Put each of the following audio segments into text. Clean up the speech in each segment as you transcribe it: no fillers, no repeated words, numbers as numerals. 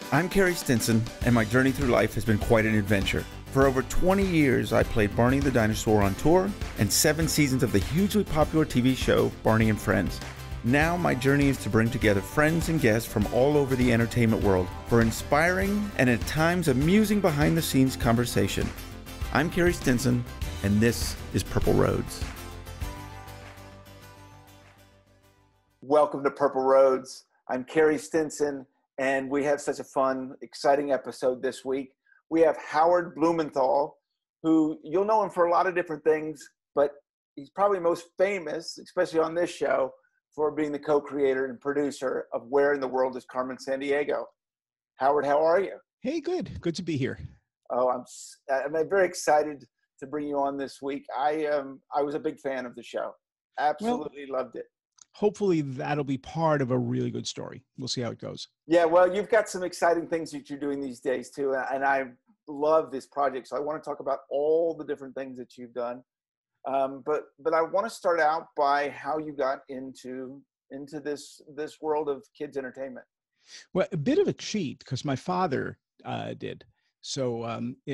I'm Carrie Stinson, and my journey through life has been quite an adventure. For over 20 years, I played Barney the Dinosaur on tour, and 7 seasons of the hugely popular TV show, Barney and Friends. Now my journey is to bring together friends and guests from all over the entertainment world for inspiring and at times amusing behind-the-scenes conversation. I'm Carrie Stinson, and this is Purple Roads. Welcome to Purple Roads. I'm Carrie Stinson, and we have such a fun, exciting episode this week. We have Howard Blumenthal, who you'll know him for a lot of different things, but he's probably most famous, especially on this show, for being the co-creator and producer of Where in the World is Carmen Sandiego. Howard, how are you? Hey, good. Good to be here. Oh, I'm very excited to bring you on this week. I was a big fan of the show. Absolutely loved it. Hopefully that'll be part of a really good story. We'll see how it goes. Yeah, well, you've got some exciting things that you're doing these days too, and I love this project. So I want to talk about all the different things that you've done. But I want to start out by how you got into this world of kids entertainment. Well, a bit of a cheat because my father did. So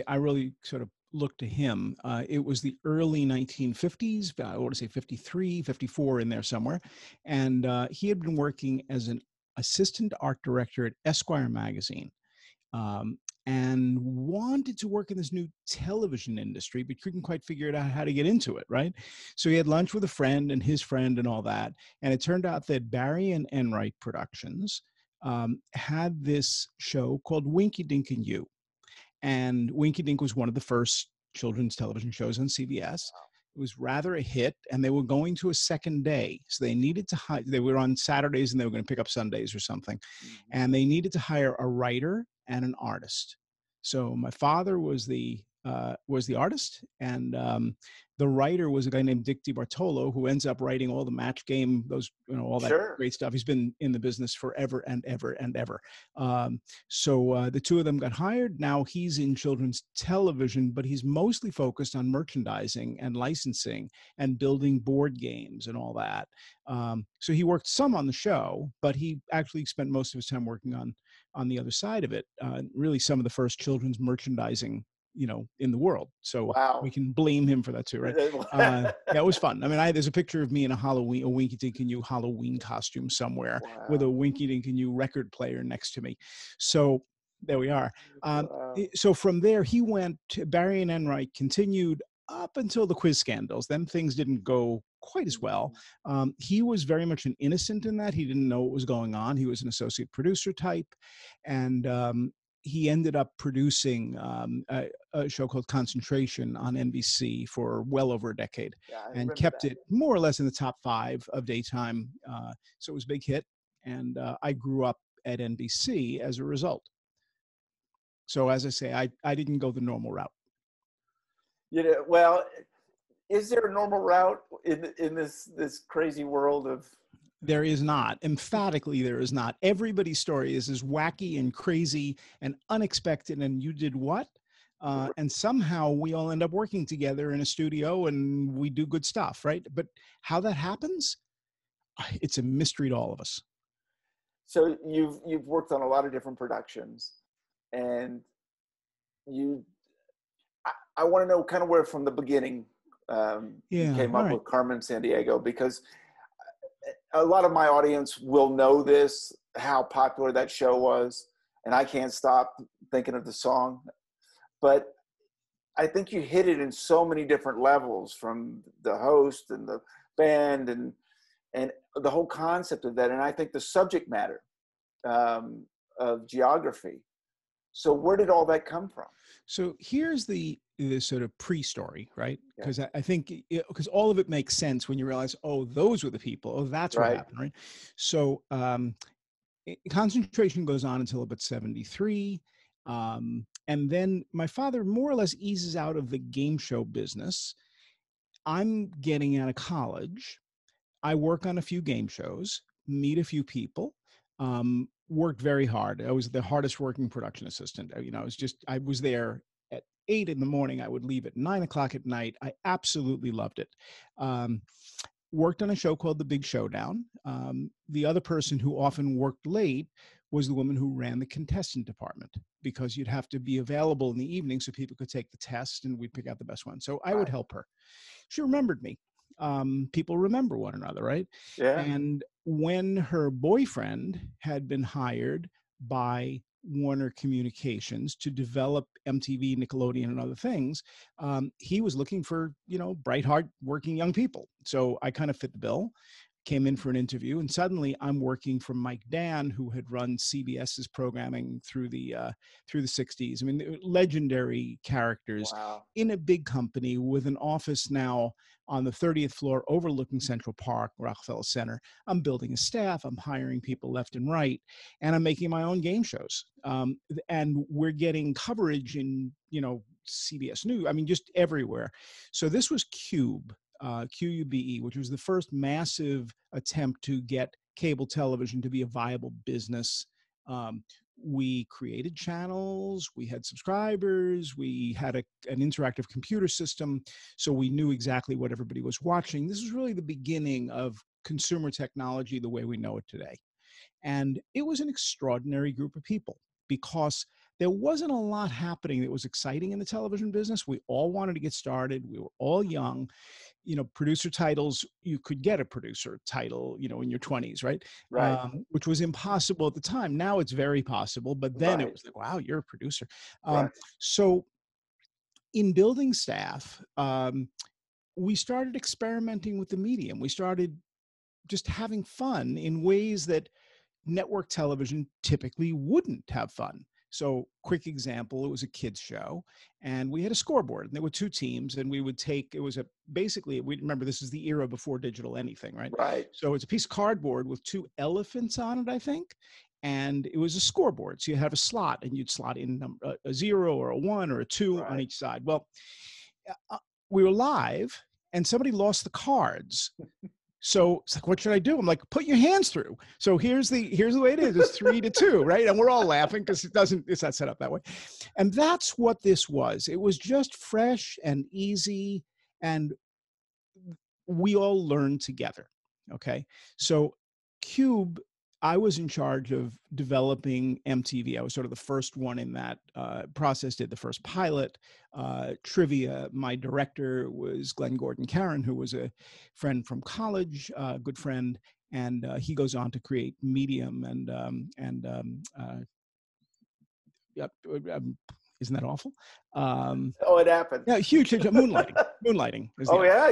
I really sort of looked to him. It was the early 1950s, I want to say 53, 54 in there somewhere. And he had been working as an assistant art director at Esquire magazine and wanted to work in this new television industry, but couldn't quite figure it out how to get into it, right? So he had lunch with a friend and his friend and all that. And it turned out that Barry and Enright Productions had this show called Winky Dink and You. And Winky Dink was one of the first children's television shows on CBS. It was rather a hit, and they were going to a second day. So they needed to hire, they were on Saturdays and they were going to pick up Sundays or something. And they needed to hire a writer and an artist. So my father was the artist, and the writer was a guy named Dick DiBartolo, who ends up writing all the Match Game, those, all that great stuff. He's been in the business forever and ever and ever. So the two of them got hired. Now he's in children's television, but he's mostly focused on merchandising and licensing and building board games and all that. So he worked some on the show, but he actually spent most of his time working on the other side of it. Really some of the first children's merchandising in the world. So we can blame him for that too, right? Yeah, it was fun. I mean, there's a picture of me in a Winky Dink and You Halloween costume somewhere with a Winky Dink and You record player next to me. So there we are. So from there, he went to Barry and Enright, continued up until the quiz scandals. Then things didn't go quite as well. He was very much an innocent in that. He didn't know what was going on. He was an associate producer type. And he ended up producing a show called Concentration on NBC for well over a decade, and kept it more or less in the top 5 of daytime. So it was a big hit, and I grew up at NBC as a result. So as I say, I didn't go the normal route. Well, is there a normal route in this crazy world of? There is not. Emphatically, there is not. Everybody's story is as wacky and crazy and unexpected. And you did what? And somehow we all end up working together in a studio and we do good stuff, right? But how that happens, it's a mystery to all of us. So you've worked on a lot of different productions, and I want to know kind of where from the beginning you came up with Carmen Sandiego, because a lot of my audience will know this, how popular that show was, and I can't stop thinking of the song. But I think you hit it in so many different levels, from the host and the band and the whole concept of that. And I think the subject matter of geography. So where did all that come from? So here's the sort of pre-story, right? Because I think, because all of it makes sense when you realize, oh, those were the people. Oh, that's what happened, right? So Concentration goes on until about 73. And then my father more or less eases out of the game show business. I'm getting out of college. I work on a few game shows, meet a few people, worked very hard. I was the hardest working production assistant. I was there at 8 in the morning. I would leave at 9 o'clock at night. I absolutely loved it. worked on a show called The Big Showdown. The other person who often worked late was the woman who ran the contestant department, because you'd have to be available in the evening so people could take the test and we'd pick out the best one. So I would help her. She remembered me. People remember one another, right? Yeah. And when her boyfriend had been hired by Warner Communications to develop MTV, Nickelodeon, and other things, he was looking for, bright, hard working young people. So I kind of fit the bill, came in for an interview, and suddenly I'm working for Mike Dan, who had run CBS's programming through the 60s. I mean, legendary characters in a big company with an office now on the 30th floor overlooking Central Park, Rockefeller Center. I'm building a staff, I'm hiring people left and right, and I'm making my own game shows. And we're getting coverage in, CBS News, I mean, just everywhere. So this was Cube. QUBE, which was the first massive attempt to get cable television to be a viable business. We created channels, we had subscribers, we had an interactive computer system, so we knew exactly what everybody was watching. This was really the beginning of consumer technology the way we know it today. And it was an extraordinary group of people, because there wasn't a lot happening that was exciting in the television business. We all wanted to get started. We were all young. Producer titles, you could get a producer title, in your 20s, right? Which was impossible at the time. Now it's very possible, but then it was like, wow, you're a producer. So in building staff, we started experimenting with the medium. We started just having fun in ways that network television typically wouldn't have fun. So quick example, it was a kids show and we had a scoreboard and there were two teams and we would take, basically, we remember this is the era before digital anything, right? Right. So it's a piece of cardboard with two elephants on it, I think. And it was a scoreboard. So you have a slot and you'd slot in a 0 or a 1 or a 2 on each side. Well, we were live and somebody lost the cards. So it's like, what should I do? I'm like, put your hands through. So here's the way it is. It's 3-2, right? And we're all laughing because it's not set up that way. And that's what this was. It was just fresh and easy. And we all learned together. Okay. So Cube, I was in charge of developing MTV. I was sort of the first one in that process, did the first pilot. Trivia, my director was Glenn Gordon Caron, who was a friend from college, a good friend, and he goes on to create Medium isn't that awful? It happened. Yeah, huge moonlighting. Moonlighting.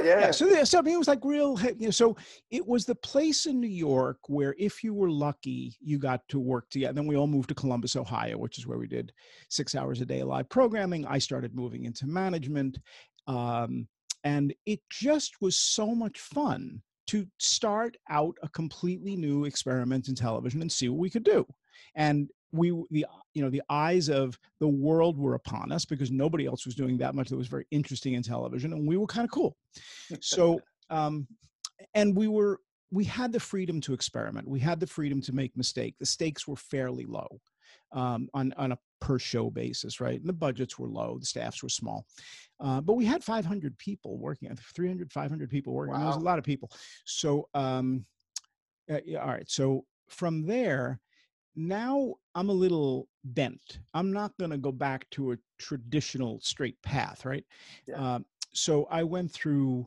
Yeah. So I mean, it was like real. So it was the place in New York where, if you were lucky, you got to work together. Then we all moved to Columbus, Ohio, which is where we did 6 hours a day of live programming. I started moving into management, and it just was so much fun to start out a completely new experiment in television and see what we could do. And the eyes of the world were upon us because nobody else was doing that much that was very interesting in television, and we were kind of cool. So, and we had the freedom to experiment. We had the freedom to make mistakes. The stakes were fairly low on a per show basis, right? And the budgets were low, the staffs were small, but we had 500 people working, 300, 500 people working. Wow. I mean, there was a lot of people. So, all right. So from there, now I'm a little bent. I'm not going to go back to a traditional straight path, right? Yeah. So I went through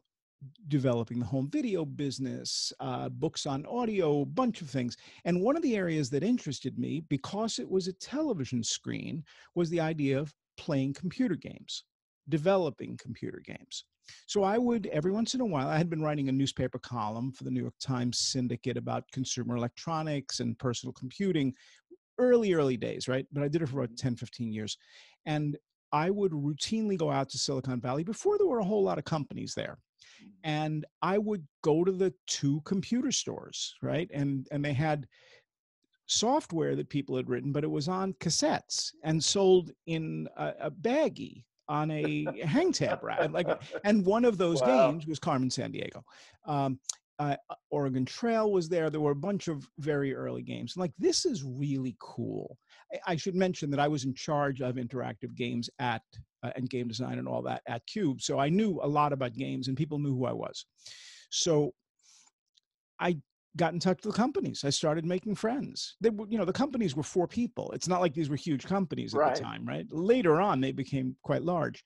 developing the home video business, books on audio, a bunch of things. And one of the areas that interested me, because it was a television screen, was the idea of playing computer games, developing computer games. So I would, every once in a while, I had been writing a newspaper column for the New York Times Syndicate about consumer electronics and personal computing, early days, right? But I did it for about 10, 15 years. And I would routinely go out to Silicon Valley before there were a whole lot of companies there. And I would go to the two computer stores, right? And they had software that people had written, but it was on cassettes and sold in a baggie on a hang tab rack. And one of those games was Carmen Sandiego. Oregon Trail was there. There were a bunch of very early games. Like, this is really cool. I should mention that I was in charge of interactive games and game design and all that at Cube. So I knew a lot about games and people knew who I was. So I got in touch with the companies. I started making friends. They were, the companies were 4 people. It's not like these were huge companies at the time, right? Later on, they became quite large.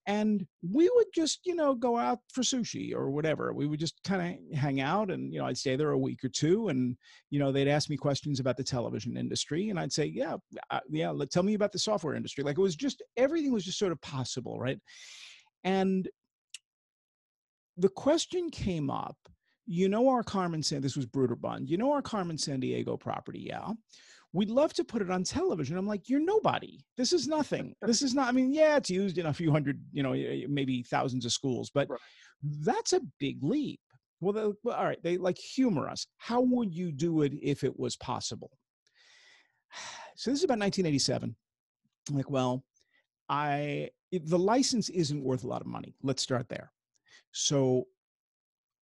And we would just, go out for sushi or whatever. We would just kind of hang out, and, I'd stay there a week or two, and, they'd ask me questions about the television industry, and I'd say, yeah, tell me about the software industry. Like, it was just, everything was just sort of possible, right? And the question came up, our Carmen this was Bruderbund, our Carmen Sandiego property, yeah. We'd love to put it on television. I'm like, you're nobody. This is nothing. This is not, it's used in a few hundred, maybe thousands of schools, but that's a big leap. Well, all right, they like humor us. How would you do it if it was possible? So this is about 1987. I'm like, well, the license isn't worth a lot of money. Let's start there. So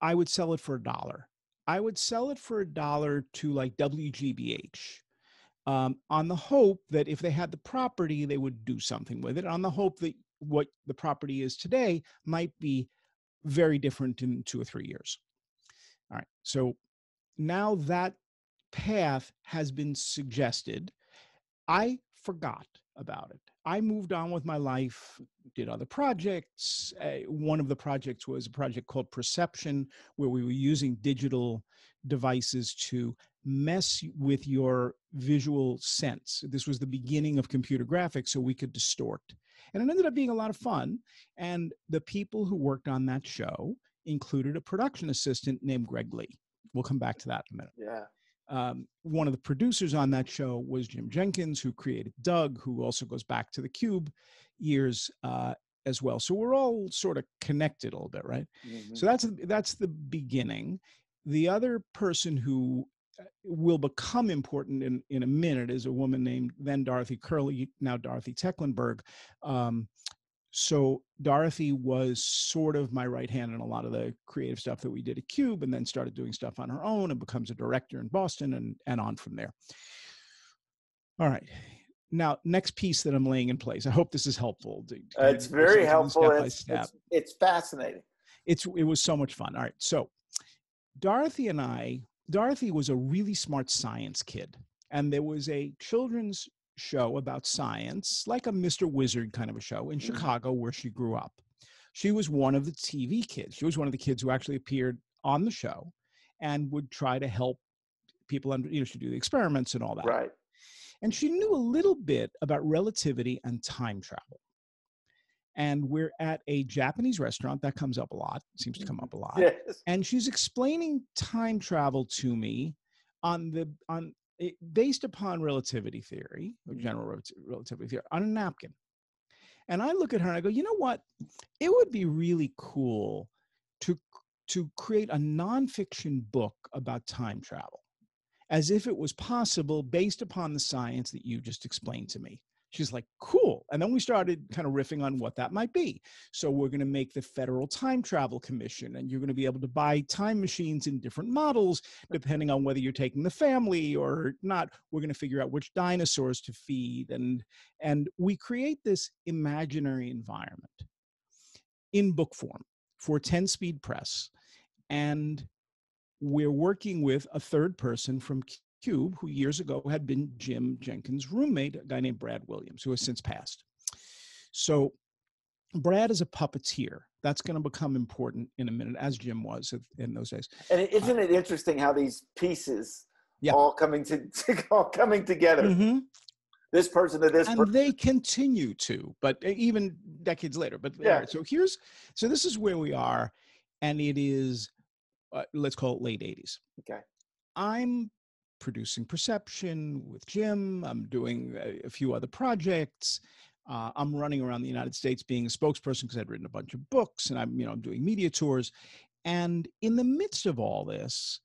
I would sell it for $1. I would sell it for $1 to like WGBH. On the hope that if they had the property, they would do something with it, on the hope that what the property is today might be very different in 2 or 3 years. All right. So now that path has been suggested. I forgot about it. I moved on with my life, did other projects. One of the projects was a project called Perception, where we were using digital devices to mess with your visual sense. This was the beginning of computer graphics, so we could distort. And it ended up being a lot of fun. And the people who worked on that show included a production assistant named Greg Lee. We'll come back to that in a minute. Yeah. One of the producers on that show was Jim Jenkins, who created Doug, who also goes back to the Cube years as well. So we're all sort of connected a little bit, right? Mm-hmm. So that's the beginning. The other person who will become important in a minute is a woman named then Dorothy Curley, now Dorothy Tecklenburg. So Dorothy was sort of my right hand in a lot of the creative stuff that we did at Cube, and then started doing stuff on her own and becomes a director in Boston and on from there. All right. Now, next piece that I'm laying in place. I hope this is helpful. It's very helpful. It's fascinating. It was so much fun. All right. So Dorothy was a really smart science kid. And there was a children's show about science, like a Mr. Wizard kind of a show in Chicago, where she grew up. She was one of the TV kids. She was one of the kids who actually appeared on the show and would try to help people to do the experiments and all that. Right. And she knew a little bit about relativity and time travel. And we're at a Japanese restaurant. That comes up a lot. Seems to come up a lot. Yes. And she's explaining time travel to me based upon relativity theory, or general relativity theory, on a napkin. And I look at her and I go, you know what? It would be really cool to create a nonfiction book about time travel, as if it was possible based upon the science that you just explained to me. She's like, cool. And then we started kind of riffing on what that might be. So we're going to make the Federal Time Travel Commission, and you're going to be able to buy time machines in different models, depending on whether you're taking the family or not. We're going to figure out which dinosaurs to feed. And we create this imaginary environment in book form for 10-speed press. And we're working with a third person from Cube, who years ago had been Jim Jenkins' roommate, a guy named Brad Williams, who has since passed. So Brad is a puppeteer. That's going to become important in a minute, as Jim was in those days. And isn't it interesting how these pieces all coming together? Mm-hmm. This person to this person. And they continue to, but even decades later. But yeah. Right, so this is where we are, and it is, let's call it late 80s. Okay. I'm producing Perception with Jim. I'm doing a few other projects. I'm running around the United States being a spokesperson because I'd written a bunch of books, and I'm doing media tours. And in the midst of all this,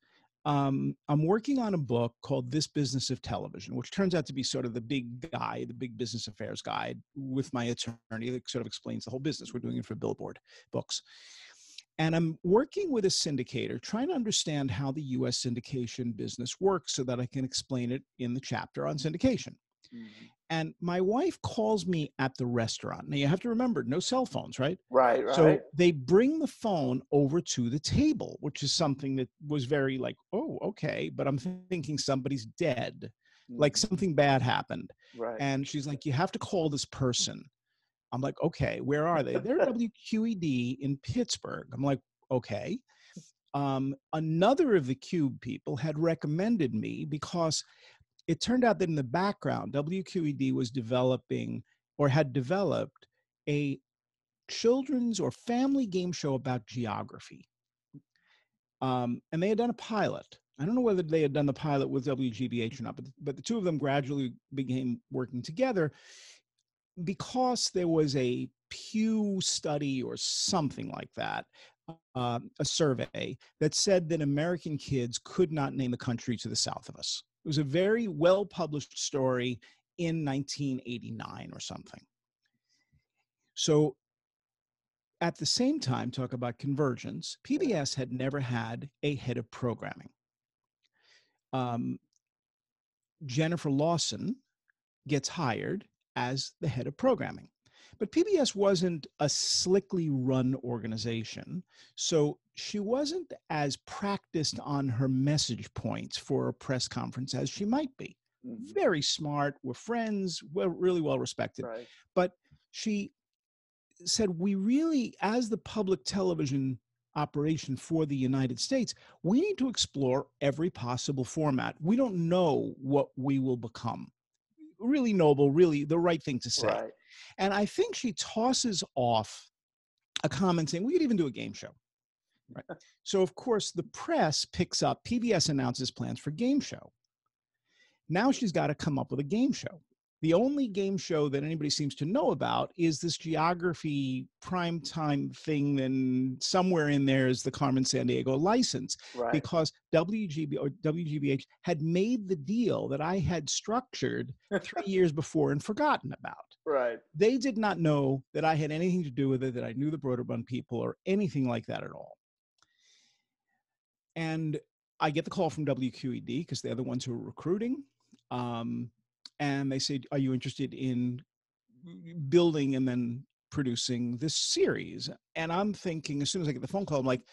I'm working on a book called This Business of Television, which turns out to be sort of the big business affairs guide with my attorney that sort of explains the whole business. We're doing it for Billboard Books. And I'm working with a syndicator, trying to understand how the U.S. syndication business works so that I can explain it in the chapter on syndication. Mm-hmm. And my wife calls me at the restaurant. Now you have to remember, no cell phones, right? Right. So they bring the phone over to the table, which is something that was very like, oh, okay. But I'm thinking somebody's dead, like something bad happened. Right. And she's like, you have to call this person. I'm like, okay, where are they? They're WQED in Pittsburgh. I'm like, okay. Another of the Cube people had recommended me because it turned out that in the background, WQED was developing or had developed a children's or family game show about geography. And they had done a pilot. I don't know whether they had done the pilot with WGBH or not, but the two of them gradually began working together because there was a Pew study or something like that, a survey that said that American kids could not name a country to the south of us. It was a very well-published story in 1989 or something. So at the same time, talk about convergence, PBS had never had a head of programming. Jennifer Lawson gets hired as the head of programming. But PBS wasn't a slickly run organization, so she wasn't as practiced on her message points for a press conference as she might be. Very smart, we're friends, really well respected. Right. But she said, we really, as the public television operation for the United States, we need to explore every possible format. We don't know what we will become. Really noble, really the right thing to say. Right. And I think she tosses off a comment saying, we could even do a game show. Right. So, of course, the press picks up, PBS announces plans for game show. Now she's got to come up with a game show. The only game show that anybody seems to know about is this geography primetime thing, and somewhere in there is the Carmen Sandiego license, Right. because WGBH had made the deal that I had structured 3 years before and forgotten about. Right. They did not know that I had anything to do with it, that I knew the Broderbund people or anything like that at all. And I get the call from WQED because they're the ones who are recruiting. And they said, are you interested in building and then producing this series? And I'm thinking, as soon as I get the phone call, I'm like,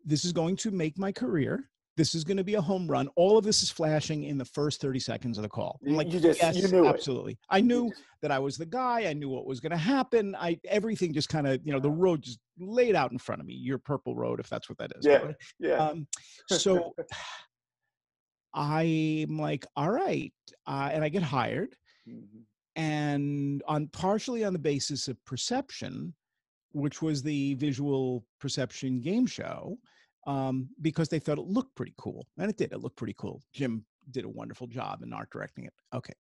this is going to make my career. This is going to be a home run. All of this is flashing in the first 30 seconds of the call. I'm like, yes, you knew absolutely. It. I knew that I was the guy. I knew what was going to happen. Everything just kind of, the road just laid out in front of me. Your purple road, if that's what that is. Yeah. Right? Yeah. So I'm like, all right. And I get hired. And partially on the basis of Perception, which was the visual perception game show, because they thought it looked pretty cool. And it did. It looked pretty cool. Jim did a wonderful job in art directing it. Okay.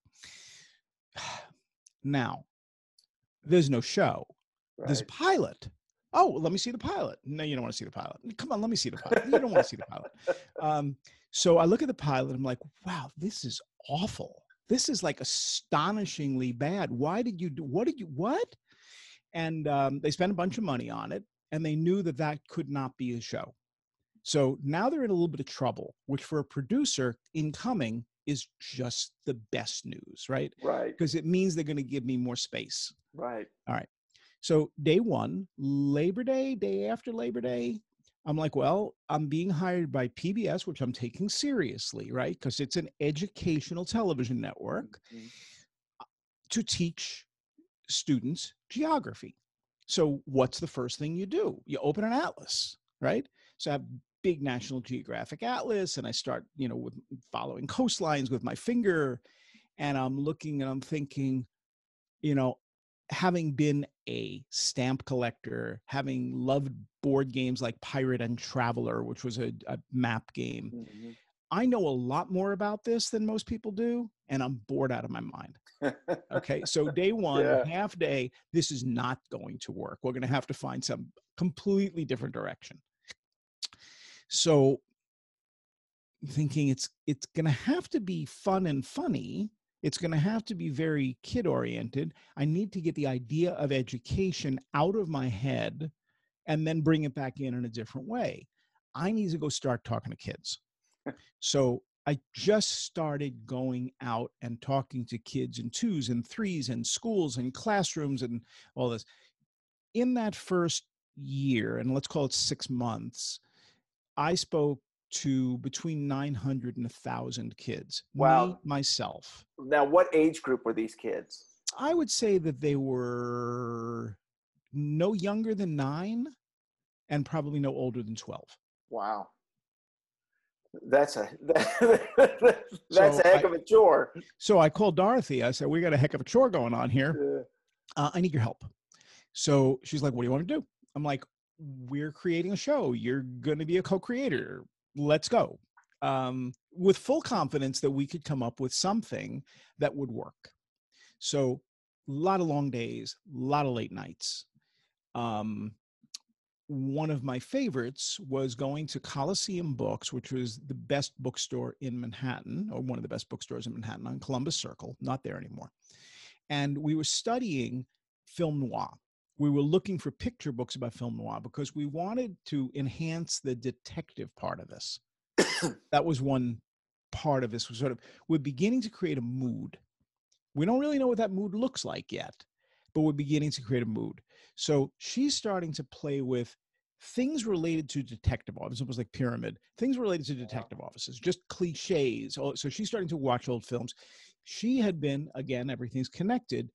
Now, there's no show. Right. There's a pilot. Oh, well, let me see the pilot. No, you don't want to see the pilot. Come on, let me see the pilot. You don't want to see the pilot. So I look at the pilot. I'm like, wow, this is awful. This is like astonishingly bad. Why did you do? What? And they spent a bunch of money on it, and they knew that that could not be a show. So now they're in a little bit of trouble, which for a producer incoming is just the best news, right? Right. Because it means they're going to give me more space. Right. All right. So day one, Labor Day, day after Labor Day, I'm like, well, I'm being hired by PBS, which I'm taking seriously, right? Because it's an educational television network, to teach students geography. So what's the first thing you do? You open an atlas, right? So I have big National Geographic atlas, and I start, with following coastlines with my finger, and I'm looking and I'm thinking, having been a stamp collector, having loved board games like Pirate and Traveler, which was a map game, I know a lot more about this than most people do, and I'm bored out of my mind. Okay, so day one, half day, this is not going to work. We're going to have to find some completely different direction. So thinking it's going to have to be fun and funny. It's going to have to be very kid-oriented. I need to get the idea of education out of my head and then bring it back in a different way. I need to go start talking to kids. So I just started going out and talking to kids in 2s and 3s and schools and classrooms and all this. In that first year, and let's call it 6 months, I spoke to between 900 and 1,000 kids. Wow. Me, myself. Now, what age group were these kids? I would say that they were no younger than 9 and probably no older than 12. Wow. That's a heck of a chore. So I called Dorothy. I said, we got a heck of a chore going on here. I need your help. So she's like, what do you want me to do? I'm like, we're creating a show. You're going to be a co-creator. Let's go. With full confidence that we could come up with something that would work. So a lot of long days, a lot of late nights. One of my favorites was going to Coliseum Books, which was the best bookstore in Manhattan, or one of the best bookstores in Manhattan on Columbus Circle, not there anymore. And we were studying film noir. We were looking for picture books about film noir because we wanted to enhance the detective part of this. That was one part of this. We're beginning to create a mood. We don't really know what that mood looks like yet, but we're beginning to create a mood. So she's starting to play with things related to detective offices, almost like Pyramid, things related to detective offices, just cliches. So she's starting to watch old films. She had been, again, everything's connected.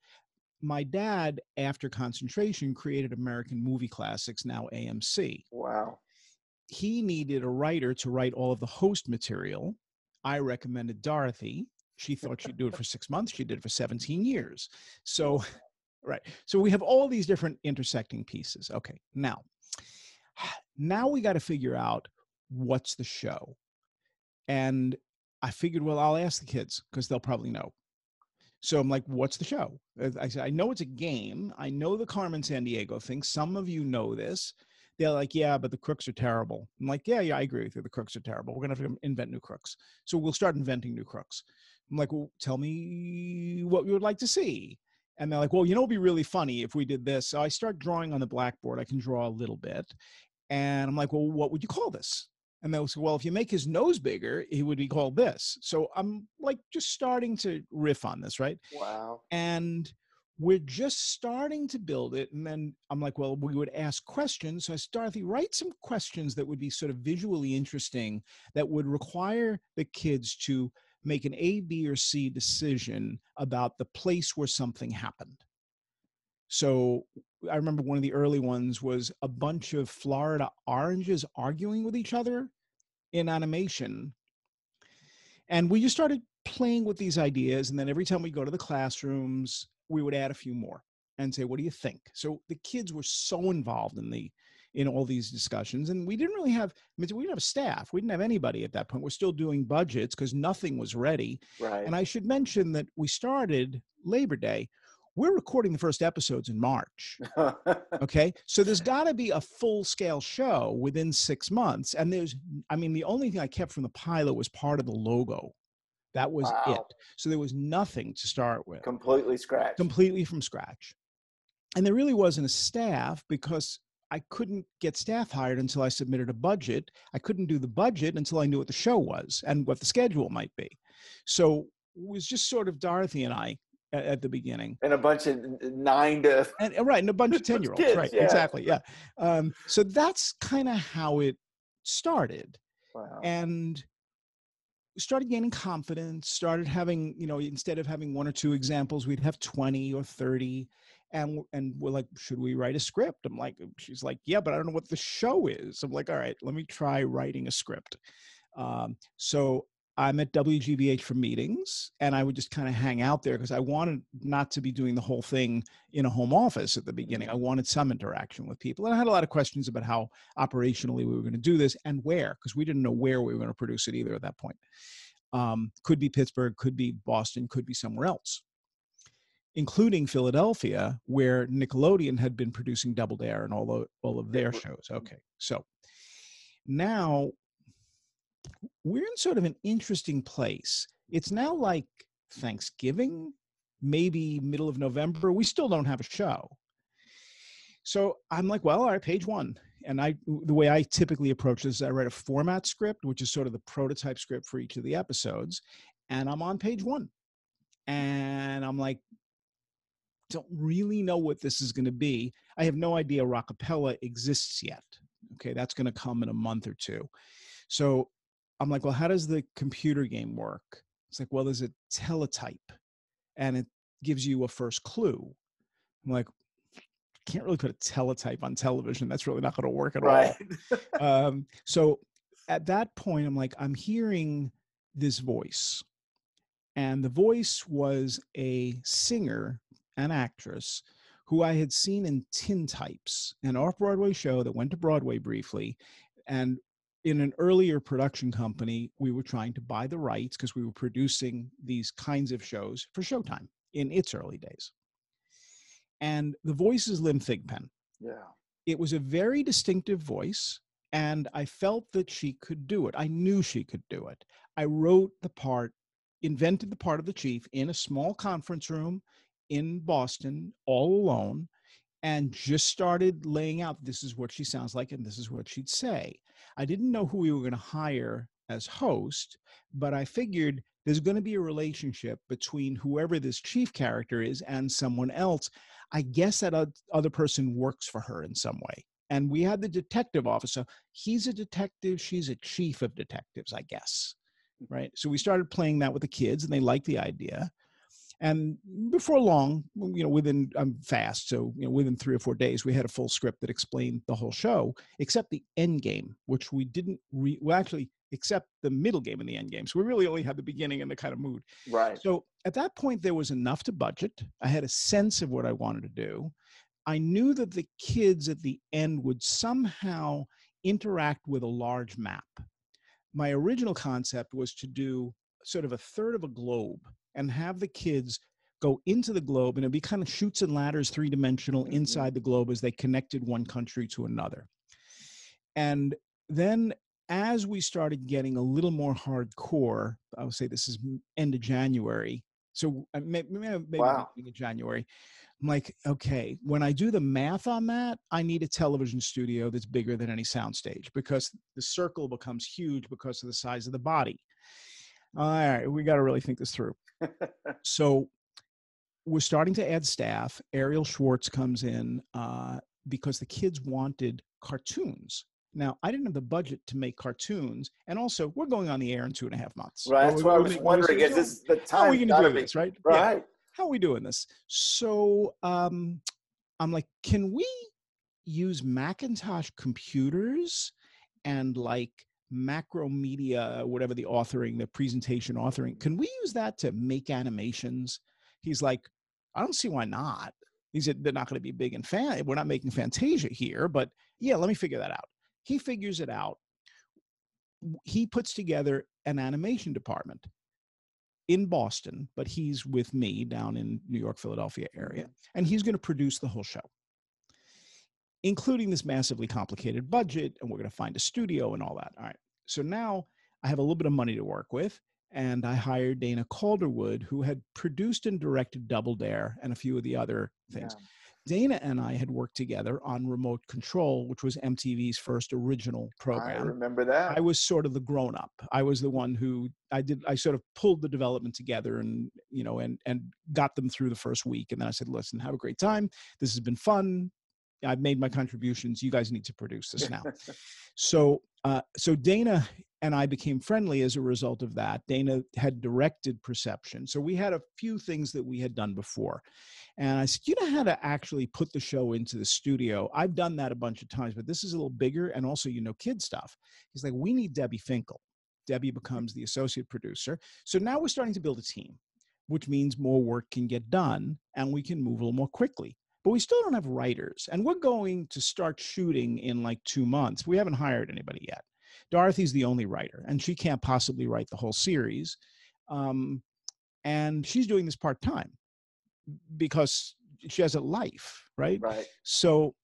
My dad, after concentration, created American Movie Classics, now AMC. Wow. He needed a writer to write all of the host material. I recommended Dorothy. She thought she'd do it for 6 months. She did it for 17 years. So, right. So we have all these different intersecting pieces. Okay. Now we got to figure out what's the show. And I figured, well, I'll ask the kids because they'll probably know. So I'm like, what's the show? I said, I know it's a game. I know the Carmen Sandiego thing. Some of you know this. They're like, yeah, but the crooks are terrible. I'm like, yeah, I agree with you. The crooks are terrible. We're going to have to invent new crooks. So we'll start inventing new crooks. I'm like, well, tell me what you would like to see. And they're like, well, it'd be really funny if we did this. So I start drawing on the blackboard. I can draw a little bit. And I'm like, well, what would you call this? And they'll say, well, if you make his nose bigger, he would be called this. So I'm like just starting to riff on this, right? Wow. And we're just starting to build it. And then I'm like, well, we would ask questions. So I started to write some questions that would be sort of visually interesting, that would require the kids to make an A, B, or C decision about the place where something happened. So I remember one of the early ones was a bunch of Florida oranges arguing with each other in animation. And we just started playing with these ideas. And then every time we go to the classrooms, we would add a few more and say, what do you think? So the kids were so involved in all these discussions. And we didn't really have, we didn't have a staff. We didn't have anybody at that point. We're still doing budgets because nothing was ready. Right. And I should mention that we started Labor Day. We're recording the first episodes in March. Okay. So there's got to be a full scale show within 6 months. And the only thing I kept from the pilot was part of the logo. That was it. So there was nothing to start with. Completely from scratch. And there really wasn't a staff because I couldn't get staff hired until I submitted a budget. I couldn't do the budget until I knew what the show was and what the schedule might be. So it was just sort of Dorothy and I at the beginning, and a bunch of 9 to and a bunch of 10-year-olds, kids, right? Yeah. Exactly, yeah. So that's kind of how it started. Wow. And started gaining confidence. Started having, instead of having 1 or 2 examples, we'd have 20 or 30. And we're like, should we write a script? I'm like, she's like, yeah, but I don't know what the show is. I'm like, all right, let me try writing a script. So I'm at WGBH for meetings, and I would just kind of hang out there because I wanted not to be doing the whole thing in a home office at the beginning. I wanted some interaction with people. And I had a lot of questions about how operationally we were going to do this and where, because we didn't know where we were going to produce it either at that point. Could be Pittsburgh, could be Boston, could be somewhere else, including Philadelphia, where Nickelodeon had been producing Double Dare and all of their shows. Okay, so now we're in sort of an interesting place. It's now like Thanksgiving, maybe middle of November. We still don't have a show. So I'm like, well, all right, page 1 And the way I typically approach this is I write a format script, which is sort of the prototype script for each of the episodes. And I'm on page 1. And I'm like, don't really know what this is going to be. I have no idea Rockapella exists yet. Okay, that's going to come in a month or 2. So I'm like, well, how does the computer game work? It's like, well, there's a teletype and it gives you a first clue. I'm like, can't really put a teletype on television. That's really not going to work at right. all. So at that point, I'm like, I'm hearing this voice. And the voice was a singer, an actress, who I had seen in Tintypes, an off-Broadway show that went to Broadway briefly. And in an earlier production company, we were trying to buy the rights because we were producing these kinds of shows for Showtime in its early days. And the voice is Lynn Thigpen. Yeah. It was a very distinctive voice, and I felt that she could do it. I knew she could do it. I wrote the part, invented the part of the chief in a small conference room in Boston, all alone, and just started laying out, this is what she sounds like, and this is what she'd say. I didn't know who we were going to hire as host, but I figured there's going to be a relationship between whoever this chief character is and someone else. I guess that other person works for her in some way. And we had the detective officer. He's a detective. She's a chief of detectives, I guess. Right. So we started playing that with the kids, and they liked the idea. And before long, I'm fast. So, within 3 or 4 days, we had a full script that explained the whole show, except the end game, which we didn't actually, except the middle game and the end game. So we really only had the beginning and the kind of mood. Right. So at that point, there was enough to budget. I had a sense of what I wanted to do. I knew that the kids at the end would somehow interact with a large map. My original concept was to do sort of a third of a globe and have the kids go into the globe, and it'd be kind of chutes and ladders, 3-dimensional inside the globe as they connected one country to another. And then as we started getting a little more hardcore, I would say this is end of January. So maybe wow. beginning of January. I'm like, okay, when I do the math on that, I need a television studio that's bigger than any soundstage because the circle becomes huge because of the size of the body. All right, we got to really think this through. So we're starting to add staff. Ariel Schwartz comes in because the kids wanted cartoons. Now, I didn't have the budget to make cartoons. And also, we're going on the air in 2.5 months. Right, that's what I was wondering. Is this the time? How are we going to do this, right? Right. Yeah. How are we doing this? So I'm like, can we use Macintosh computers and like Macromedia, whatever the authoring, the presentation authoring, can we use that to make animations? He's like, I don't see why not. He said, they're not going to be big and fan. We're not making Fantasia here, but yeah, let me figure that out. He figures it out. He puts together an animation department in Boston, but he's with me down in New York, Philadelphia area, and he's going to produce the whole show, including this massively complicated budget, and we're going to find a studio and all that. All right. So now I have a little bit of money to work with, and I hired Dana Calderwood, who had produced and directed Double Dare and a few of the other things. Yeah. Dana and I had worked together on Remote Control, which was MTV's first original program. I remember that. I was sort of the grown-up. I was the one who I sort of pulled the development together and got them through the first week. And then I said, listen, have a great time. This has been fun. I've made my contributions. You guys need to produce this now. So Dana and I became friendly as a result of that. Dana had directed Perception. So we had a few things that we had done before. And I said, you know how to actually put the show into the studio? I've done that a bunch of times, but this is a little bigger. And also, kid stuff. He's like, we need Debbie Finkel. Debbie becomes the associate producer. So now we're starting to build a team, which means more work can get done and we can move a little more quickly. But we still don't have writers. And we're going to start shooting in like 2 months. We haven't hired anybody yet. Dorothy's the only writer, and she can't possibly write the whole series. And she's doing this part-time because she has a life, right? Right. So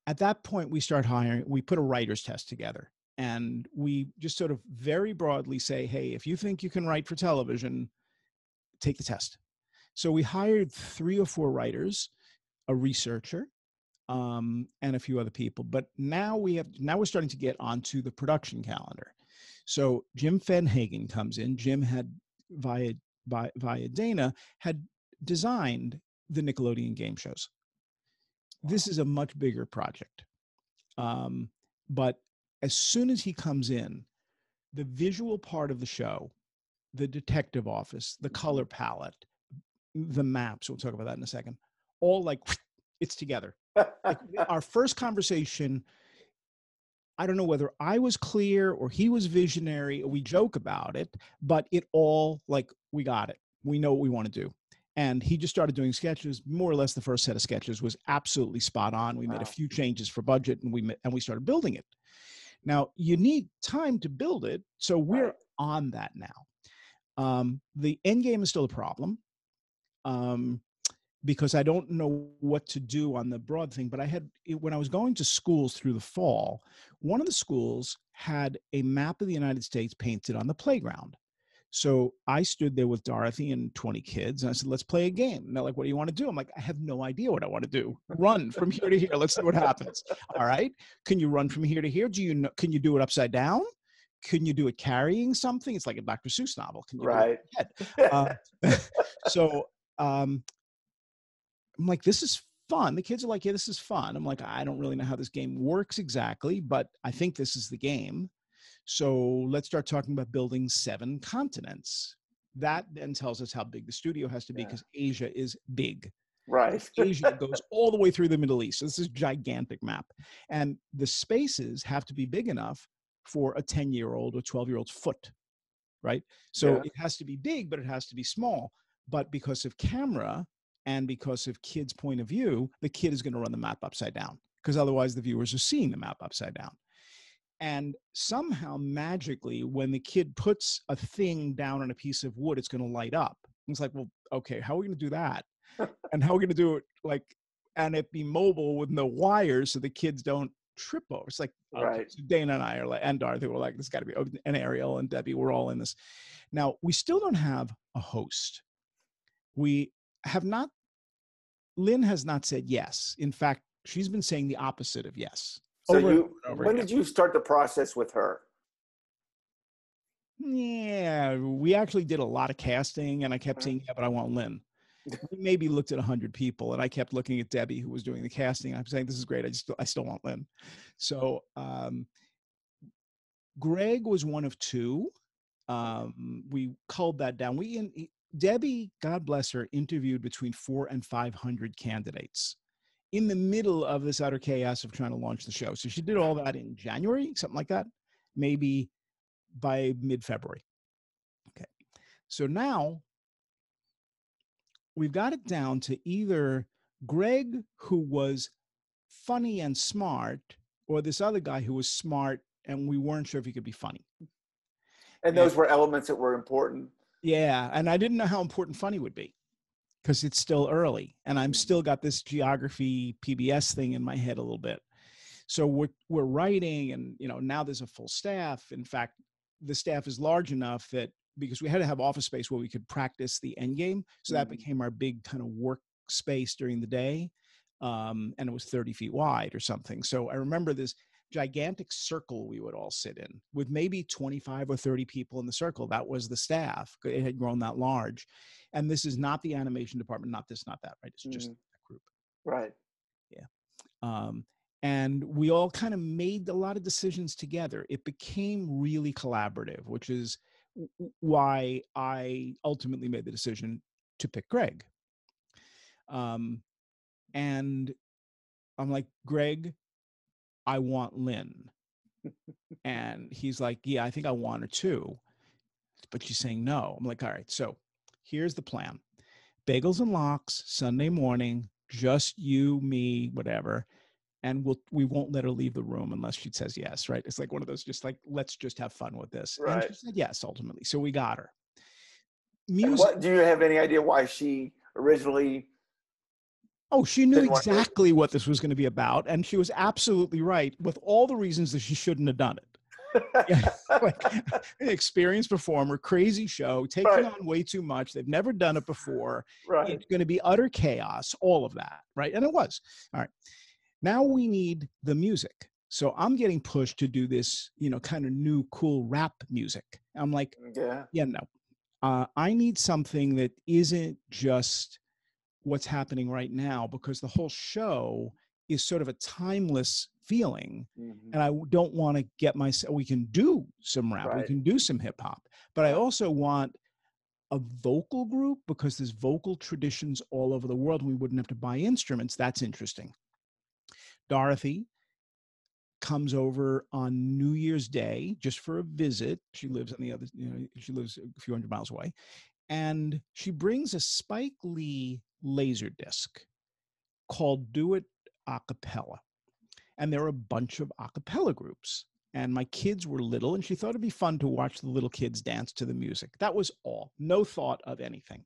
at that point, we start hiring. We put a writer's test together. And we just sort of very broadly say, hey, if you think you can write for television, take the test. So we hired 3 or 4 writers, a researcher, and a few other people. But now we're starting to get onto the production calendar. So Jim Fenhagen comes in. Jim had via Dana had designed the Nickelodeon game shows. This is a much bigger project. But as soon as he comes in, the visual part of the show, the detective office, the color palette, the maps, we'll talk about that in a second, all like it's together. Like our first conversation, I don't know whether I was clear or he was visionary, or we joke about it, but it all like, we got it. We know what we want to do. And he just started doing sketches. More or less the first set of sketches was absolutely spot on. We made a few changes for budget, and we started building it. Now you need time to build it. So we're on that now. The end game is still a problem. Because I don't know what to do on the broad thing, but when I was going to schools through the fall, one of the schools had a map of the United States painted on the playground. So I stood there with Dorothy and 20 kids, and I said, let's play a game. And they're like, what do you want to do? I'm like, I have no idea what I want to do. Run from here to here. Let's see what happens. All right. Can you run from here to here? Can you do it upside down? Can you do it carrying something? It's like a Dr. Seuss novel. Can you do it? So I'm like, this is fun. The kids are like, yeah, this is fun. I'm like, I don't really know how this game works exactly, but I think this is the game. So let's start talking about building 7 continents. That then tells us how big the studio has to be, because Asia is big. Right. Asia goes all the way through the Middle East. So this is a gigantic map. And the spaces have to be big enough for a 10-year-old or 12-year-old's foot, right? So it has to be big, but it has to be small. But because of camera and because of kids' point of view, the kid is going to run the map upside down, because otherwise the viewers are seeing the map upside down. And somehow magically, when the kid puts a thing down on a piece of wood, it's going to light up. It's like, well, okay, how are we going to do that? And how are we going to do it and it be mobile with no wires so the kids don't trip over? It's like, okay, so Dana and I are like, and Dorothy were like, this got to be, and Ariel and Debbie, we're all in this. Now, we still don't have a host. We have not, Lynn has not said yes. In fact, she's been saying the opposite of yes. So when did you start the process with her? Yeah, we actually did a lot of casting, and I kept saying, yeah, but I want Lynn. We maybe looked at 100 people, and I kept looking at Debbie, who was doing the casting. I'm saying, this is great. I still want Lynn. So Greg was one of 2. We culled that down. Debbie, God bless her, interviewed between 400 and 500 candidates in the middle of this utter chaos of trying to launch the show. So she did all that in January, something like that, maybe by mid-February. Okay. So now we've got it down to either Greg, who was funny and smart, or this other guy who was smart and we weren't sure if he could be funny. And those were elements that were important. Yeah. And I didn't know how important funny would be, because it's still early and I'm still got this geography PBS thing in my head a little bit. So we're writing, and now there's a full staff. In fact, the staff is large enough that, because we had to have office space where we could practice the end game. So that became our big kind of work space during the day. And it was 30 feet wide or something. So I remember this gigantic circle we would all sit in with maybe 25 or 30 people in the circle. That was the staff. It had grown that large. And this is not the animation department, not this, not that, right? It's just a group. Right. Yeah. And we all kind of made a lot of decisions together. It became really collaborative, which is why I ultimately made the decision to pick Greg. And I'm like, Greg, I want Lynn. And he's like, yeah, I think I want her too. But she's saying no. I'm like, all right, so here's the plan. Bagels and Lox, Sunday morning, just you, me, whatever. And we won't let her leave the room unless she says yes, right? It's like one of those, just like, let's just have fun with this. Right. And she said yes, ultimately. So we got her. Music. Do you have any idea why she originally? Oh, she knew exactly what this was going to be about. And she was absolutely right with all the reasons that she shouldn't have done it. Yeah, like, an experienced performer, crazy show, taking on way too much. They've never done it before. Right. It's going to be utter chaos, all of that. Right. And it was. All right. Now we need the music. So I'm getting pushed to do this, kind of new cool rap music. I'm like, yeah, no. I need something that isn't just what's happening right now, because the whole show is sort of a timeless feeling. Mm-hmm. And I don't want to get myself, we can do some rap, we can do some hip hop, but I also want a vocal group, because there's vocal traditions all over the world. We wouldn't have to buy instruments. That's interesting. Dorothy comes over on New Year's Day just for a visit. She lives on the other, she lives a few hundred miles away. And she brings a Spike Lee laser disc called Do It A Cappella. And there are a bunch of a cappella groups. And my kids were little, and she thought it'd be fun to watch the little kids dance to the music. That was all. No thought of anything.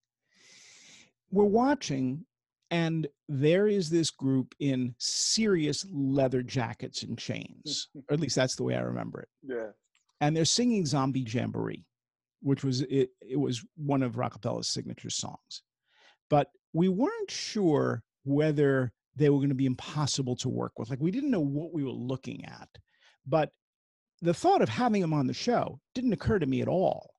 We're watching, and there is this group in serious leather jackets and chains, or at least that's the way I remember it. Yeah. And they're singing Zombie Jamboree, which was it was one of Rockapella's signature songs. But we weren't sure whether they were going to be impossible to work with. Like, we didn't know what we were looking at. But the thought of having them on the show didn't occur to me at all.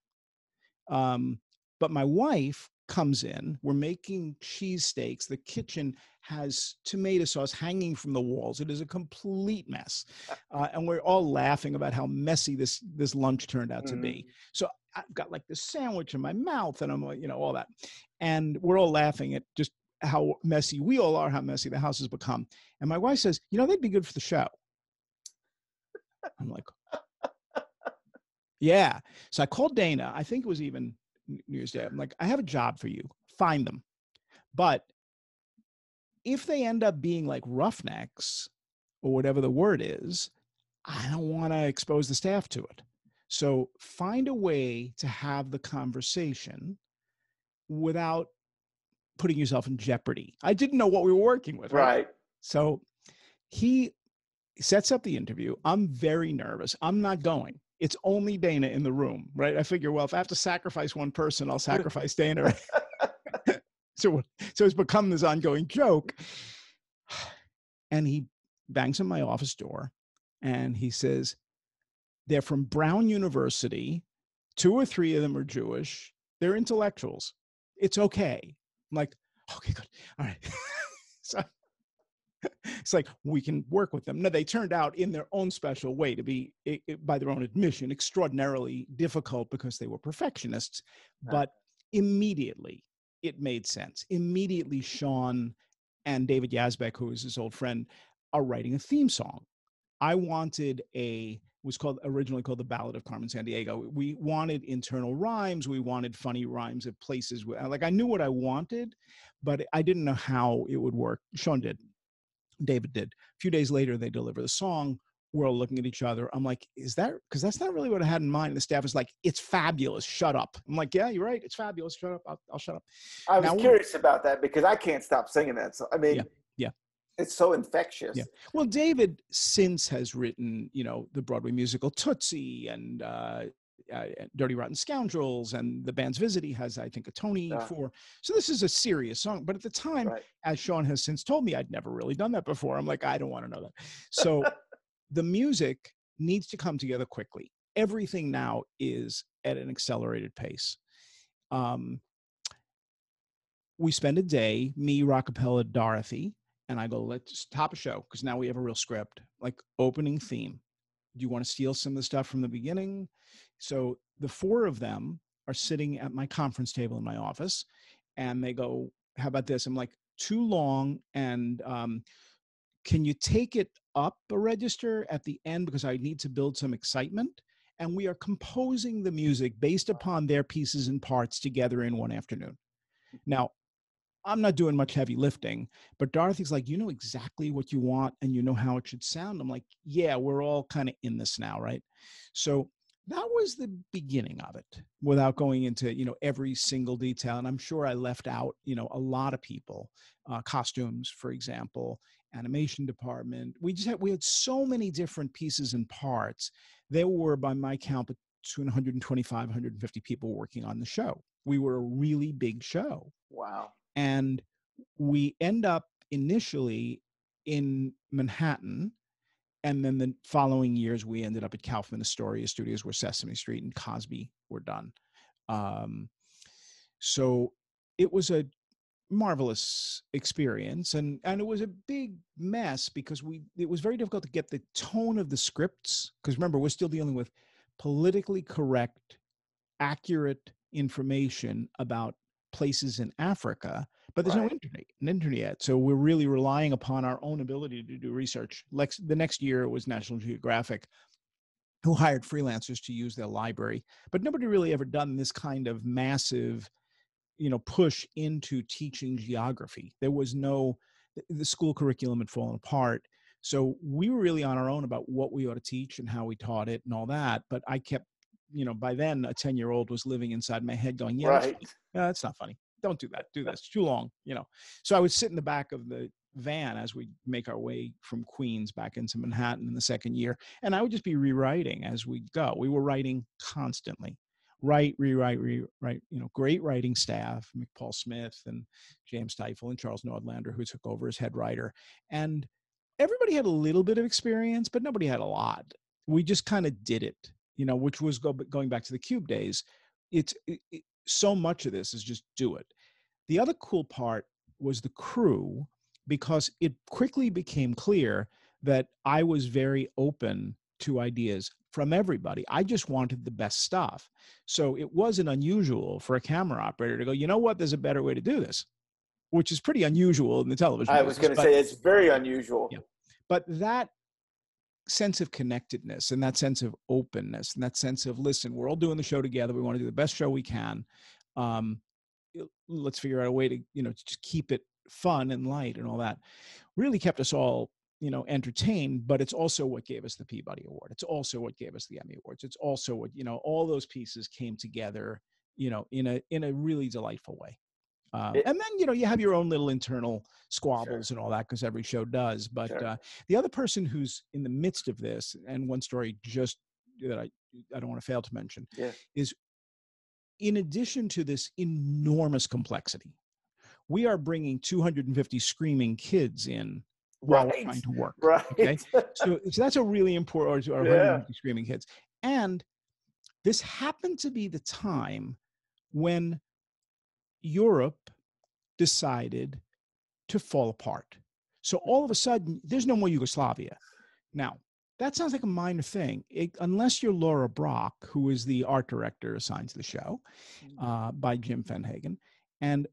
But my wife comes in, we're making cheesesteaks. The kitchen has tomato sauce hanging from the walls. It is a complete mess. And we're all laughing about how messy this lunch turned out to be. So I've got like the sandwich in my mouth, and I'm like, all that. And we're all laughing at just how messy we all are, how messy the house has become. And my wife says, they'd be good for the show. I'm like, yeah. So I called Dana. I think it was even New Year's Day. I'm like, I have a job for you. Find them. But if they end up being like roughnecks or whatever the word is, I don't want to expose the staff to it. So find a way to have the conversation without putting yourself in jeopardy. I didn't know what we were working with. Right. So he sets up the interview. I'm very nervous. I'm not going. It's only Dana in the room, right? I figure, well, if I have to sacrifice one person, I'll sacrifice Dana. Right? So it's become this ongoing joke. And he bangs on my office door and he says, they're from Brown University. 2 or 3 of them are Jewish. They're intellectuals. It's okay. I'm like, okay, good. All right. So it's like, we can work with them. No, they turned out in their own special way to be, by their own admission, extraordinarily difficult because they were perfectionists. But immediately it made sense. Immediately Sean and David Yazbek, who is his old friend, are writing a theme song. I wanted was originally called The Ballad of Carmen Sandiego. We wanted internal rhymes. We wanted funny rhymes at places. Like, I knew what I wanted, but I didn't know how it would work. Sean did. David did. A few days later, they deliver the song. We're all looking at each other. I'm like, is that, because that's not really what I had in mind. And the staff is like, it's fabulous. Shut up. I'm like, yeah, you're right. It's fabulous. Shut up. I'll shut up. I was curious about that because I can't stop singing that. So, I mean, yeah. It's so infectious. Yeah. Well, David since has written, the Broadway musical Tootsie and Dirty Rotten Scoundrels, and the band's Visit. He has, I think, a Tony for. So this is a serious song. But at the time, as Sean has since told me, I'd never really done that before. I'm like, I don't want to know that. So the music needs to come together quickly. Everything now is at an accelerated pace. We spend a day, me, Rockapella, Dorothy, and I go, let's top a show, because now we have a real script, like opening theme. Do you want to steal some of the stuff from the beginning? So the 4 of them are sitting at my conference table in my office, and they go, how about this? I'm like, too long, and can you take it up a register at the end, because I need to build some excitement? And we are composing the music based upon their pieces and parts together in one afternoon. Now, I'm not doing much heavy lifting, but Dorothy's like, you know exactly what you want and you know how it should sound. I'm like, yeah, we're all kind of in this now, right? So that was the beginning of it, without going into, every single detail. And I'm sure I left out, a lot of people, costumes, for example, animation department. We had so many different pieces and parts. There were, by my count, between 125, 150 people working on the show. We were a really big show. Wow. And we end up initially in Manhattan. And then the following years, we ended up at Kaufman Astoria Studios, where Sesame Street and Cosby were done. So it was a marvelous experience, and it was a big mess because it was very difficult to get the tone of the scripts, because remember, we're still dealing with politically correct, accurate information about places in Africa, but there's no internet. So we're really relying upon our own ability to do research. The next year, it was National Geographic who hired freelancers to use their library, but nobody really ever done this kind of massive, push into teaching geography. There was the school curriculum had fallen apart. So we were really on our own about what we ought to teach and how we taught it and all that. But I kept, by then a 10-year-old was living inside my head going, yeah, that's funny. Yeah, that's not funny. Don't do that. Do this. It's too long, So I would sit in the back of the van as we make our way from Queens back into Manhattan in the second year. And I would just be rewriting as we go. We were writing constantly. Rewrite, great writing staff, McPaul Smith and James Teifel and Charles Nordlander, who took over as head writer. And everybody had a little bit of experience, but nobody had a lot. We just kind of did it, which was going back to the Cube days. So much of this is just do it. The other cool part was the crew, because it quickly became clear that I was very open to ideas from everybody. I just wanted the best stuff. So it wasn't unusual for a camera operator to go, you know what, there's a better way to do this, which is pretty unusual in the television business. I was going to say it's very unusual. Yeah. But that sense of connectedness and that sense of openness and that sense of, listen, we're all doing the show together. We want to do the best show we can. Let's figure out a way to, just keep it fun and light and all that, really kept us all, entertained. But it's also what gave us the Peabody Award. It's also what gave us the Emmy Awards. It's also what, all those pieces came together, in a really delightful way. And then, you have your own little internal squabbles and all that, because every show does. But the other person who's in the midst of this, and one story just that I don't want to fail to mention, is in addition to this enormous complexity, we are bringing 250 screaming kids in while we're trying to work. Okay? So that's a really important, or 150 screaming kids. And this happened to be the time when Europe decided to fall apart. So all of a sudden, there's no more Yugoslavia. Now, that sounds like a minor thing, unless you're Laura Brock, who is the art director assigned to the show by Jim Fenhagen. And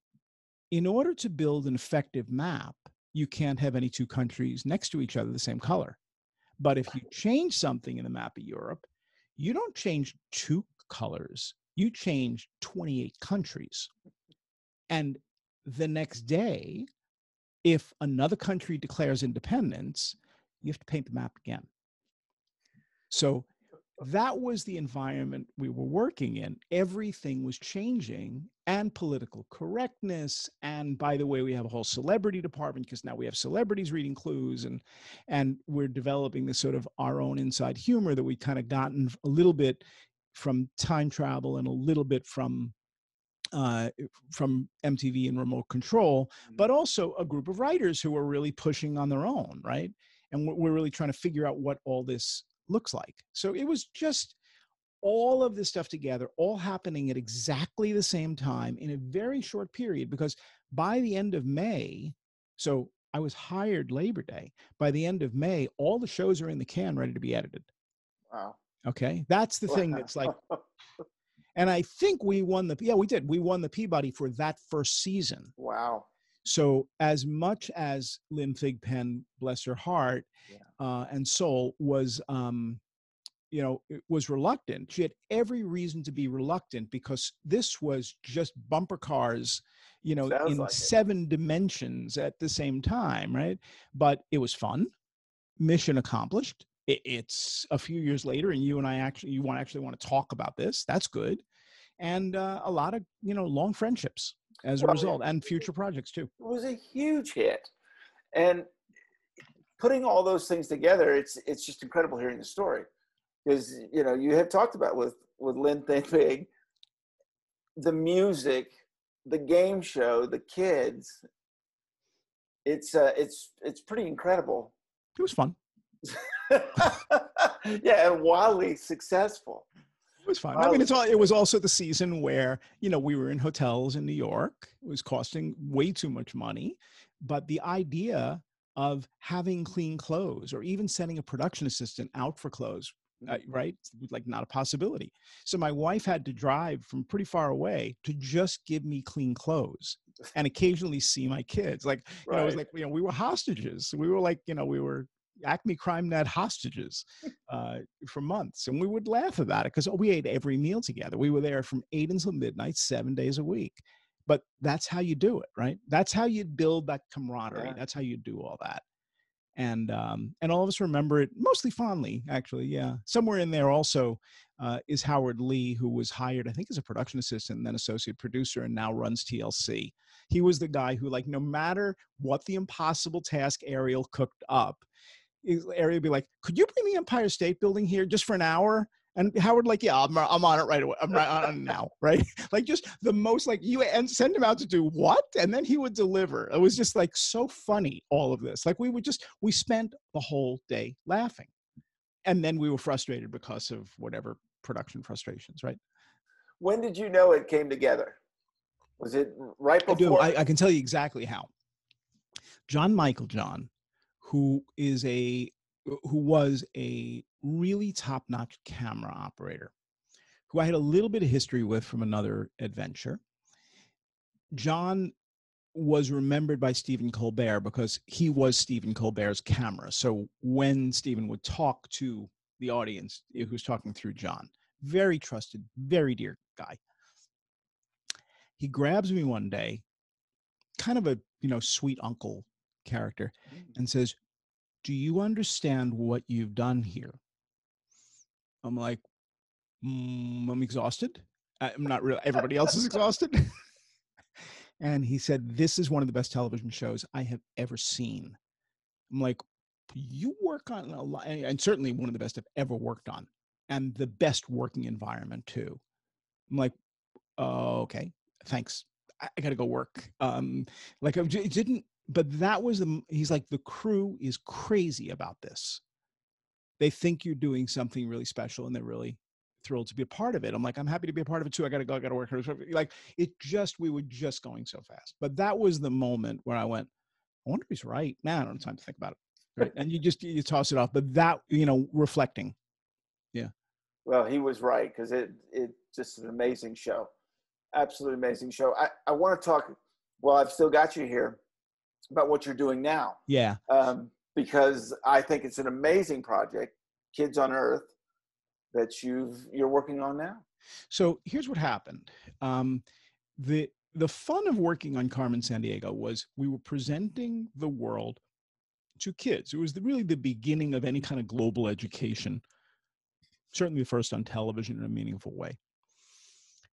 in order to build an effective map, you can't have any two countries next to each other the same color. But if you change something in the map of Europe, you don't change two colors, you change 28 countries. And the next day, if another country declares independence, you have to paint the map again. So that was the environment we were working in. Everything was changing, and political correctness. And by the way, we have a whole celebrity department, because now we have celebrities reading clues, and we're developing this sort of our own inside humor that we kind of gotten a little bit from time travel and a little bit from MTV and remote control, but also a group of writers who are really pushing on their own, right? And we're really trying to figure out what all this looks like. So it was just all of this stuff together, all happening at exactly the same time in a very short period, because by the end of May, so I was hired Labor Day, by the end of May, all the shows are in the can ready to be edited. Wow. Okay. That's the thing that's like, and I think we won we did. We won the Peabody for that first season. Wow. So as much as Lynn Thigpen, bless her heart and soul, was, was reluctant. She had every reason to be reluctant, because this was just bumper cars, in like 7 dimensions at the same time, right? But it was fun. Mission accomplished. It's a few years later, and you and I actually want to talk about this. That's good. And a lot of, long friendships as a result, and future projects too. It was a huge hit. And putting all those things together, it's just incredible hearing the story. Because, you have talked about with Lynn Thigpen, the music, the game show, the kids. It's pretty incredible. It was fun. Yeah, and wildly successful. It was fun. I mean, it was also the season where, we were in hotels in New York. It was costing way too much money. But the idea of having clean clothes or even sending a production assistant out for clothes, right? Like not a possibility. So my wife had to drive from pretty far away to just give me clean clothes and occasionally see my kids. Like, it was like, we were hostages. We were like, we were Acme Crime Net hostages for months. And we would laugh about it because we ate every meal together. We were there from 8 until midnight, 7 days a week. But that's how you do it, right? That's how you build that camaraderie. Yeah. That's how you do all that. And all of us remember it mostly fondly, actually. Yeah. Somewhere in there also is Howard Lee, who was hired, I think, as a production assistant and then associate producer and now runs TLC. He was the guy who, like, no matter what the impossible task Ariel cooked up, Ariel would be like, could you bring the Empire State Building here just for an hour? And Howard, like, yeah, I'm on it right away. I'm right on it now, right? Like, just the most, like, you and send him out to do what? And then he would deliver. It was just like so funny, all of this. Like, we spent the whole day laughing. And then we were frustrated because of whatever production frustrations, right? When did you know it came together? Was it right before? I can tell you exactly how. John Michaeljohn, who was a really top-notch camera operator, who I had a little bit of history with from another adventure. John was remembered by Stephen Colbert because he was Stephen Colbert's camera. So when Stephen would talk to the audience, he was talking through John. Very trusted, very dear guy. He grabs me one day, kind of a, sweet uncle character, and says, do you understand what you've done here? I'm like, I'm exhausted. I'm not really, everybody else is exhausted. And he said, this is one of the best television shows I have ever seen. I'm like, you work on a lot, and certainly one of the best I've ever worked on, and the best working environment too. I'm like, oh, okay, thanks. I got to go work. Like I didn't, but that was he's like, the crew is crazy about this. They think you're doing something really special and they're really thrilled to be a part of it. I'm like, I'm happy to be a part of it too. I got to go. I got to work. Like we were just going so fast. But that was the moment where I went, I wonder if he's right. Man, I don't have time to think about it. Right. And you toss it off. But that, reflecting. Yeah. Well, he was right, because it just an amazing show. Absolutely amazing show. I want to talk, well, I've still got you here, about what you're doing now. Yeah. Because I think it's an amazing project, Kids on Earth, that you're working on now. So here's what happened. The fun of working on Carmen Sandiego was we were presenting the world to kids. It was really the beginning of any kind of global education, certainly the first on television in a meaningful way.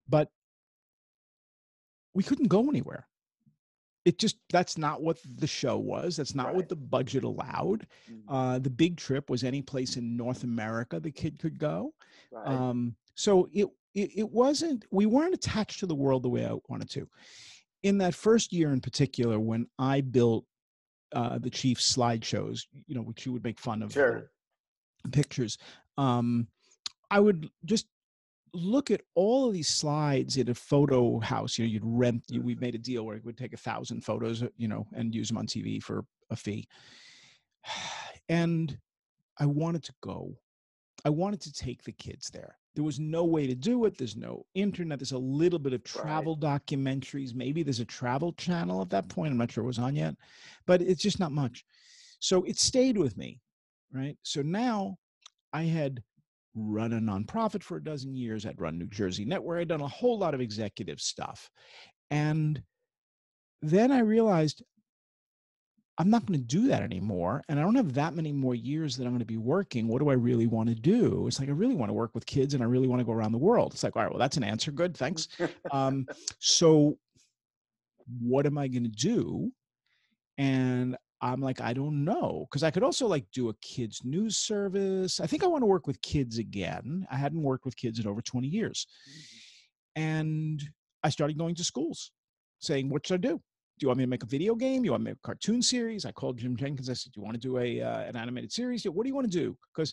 But we couldn't go anywhere. That's not what the show was. That's not what the budget allowed. The big trip was any place in North America the kid could go. Right. So it wasn't, we weren't attached to the world the way I wanted to. In that first year in particular, when I built the Chief's slideshows, which you would make fun of pictures, I would just look at all of these slides in a photo house. You'd rent, we made a deal where it would take 1,000 photos, and use them on TV for a fee. And I wanted to go. I wanted to take the kids there. There was no way to do it. There's no internet. There's a little bit of travel documentaries. Maybe there's a travel channel at that point. I'm not sure it was on yet, but it's just not much. So it stayed with me, right? So now I had run a nonprofit for 12 years. I'd run New Jersey Net, where I'd done a whole lot of executive stuff. And then I realized I'm not going to do that anymore. And I don't have that many more years that I'm going to be working. What do I really want to do? It's like, I really want to work with kids and I really want to go around the world. It's like, all right, well, that's an answer. Good. Thanks. So what am I going to do? And I'm like, I don't know. Because I could also do a kids news service. I think I want to work with kids again. I hadn't worked with kids in over 20 years. And I started going to schools saying, what should I do? you want me to make a video game? You want me to make a cartoon series? I called Jim Jenkins. I said, do you want to do an animated series? What do you want to do? Because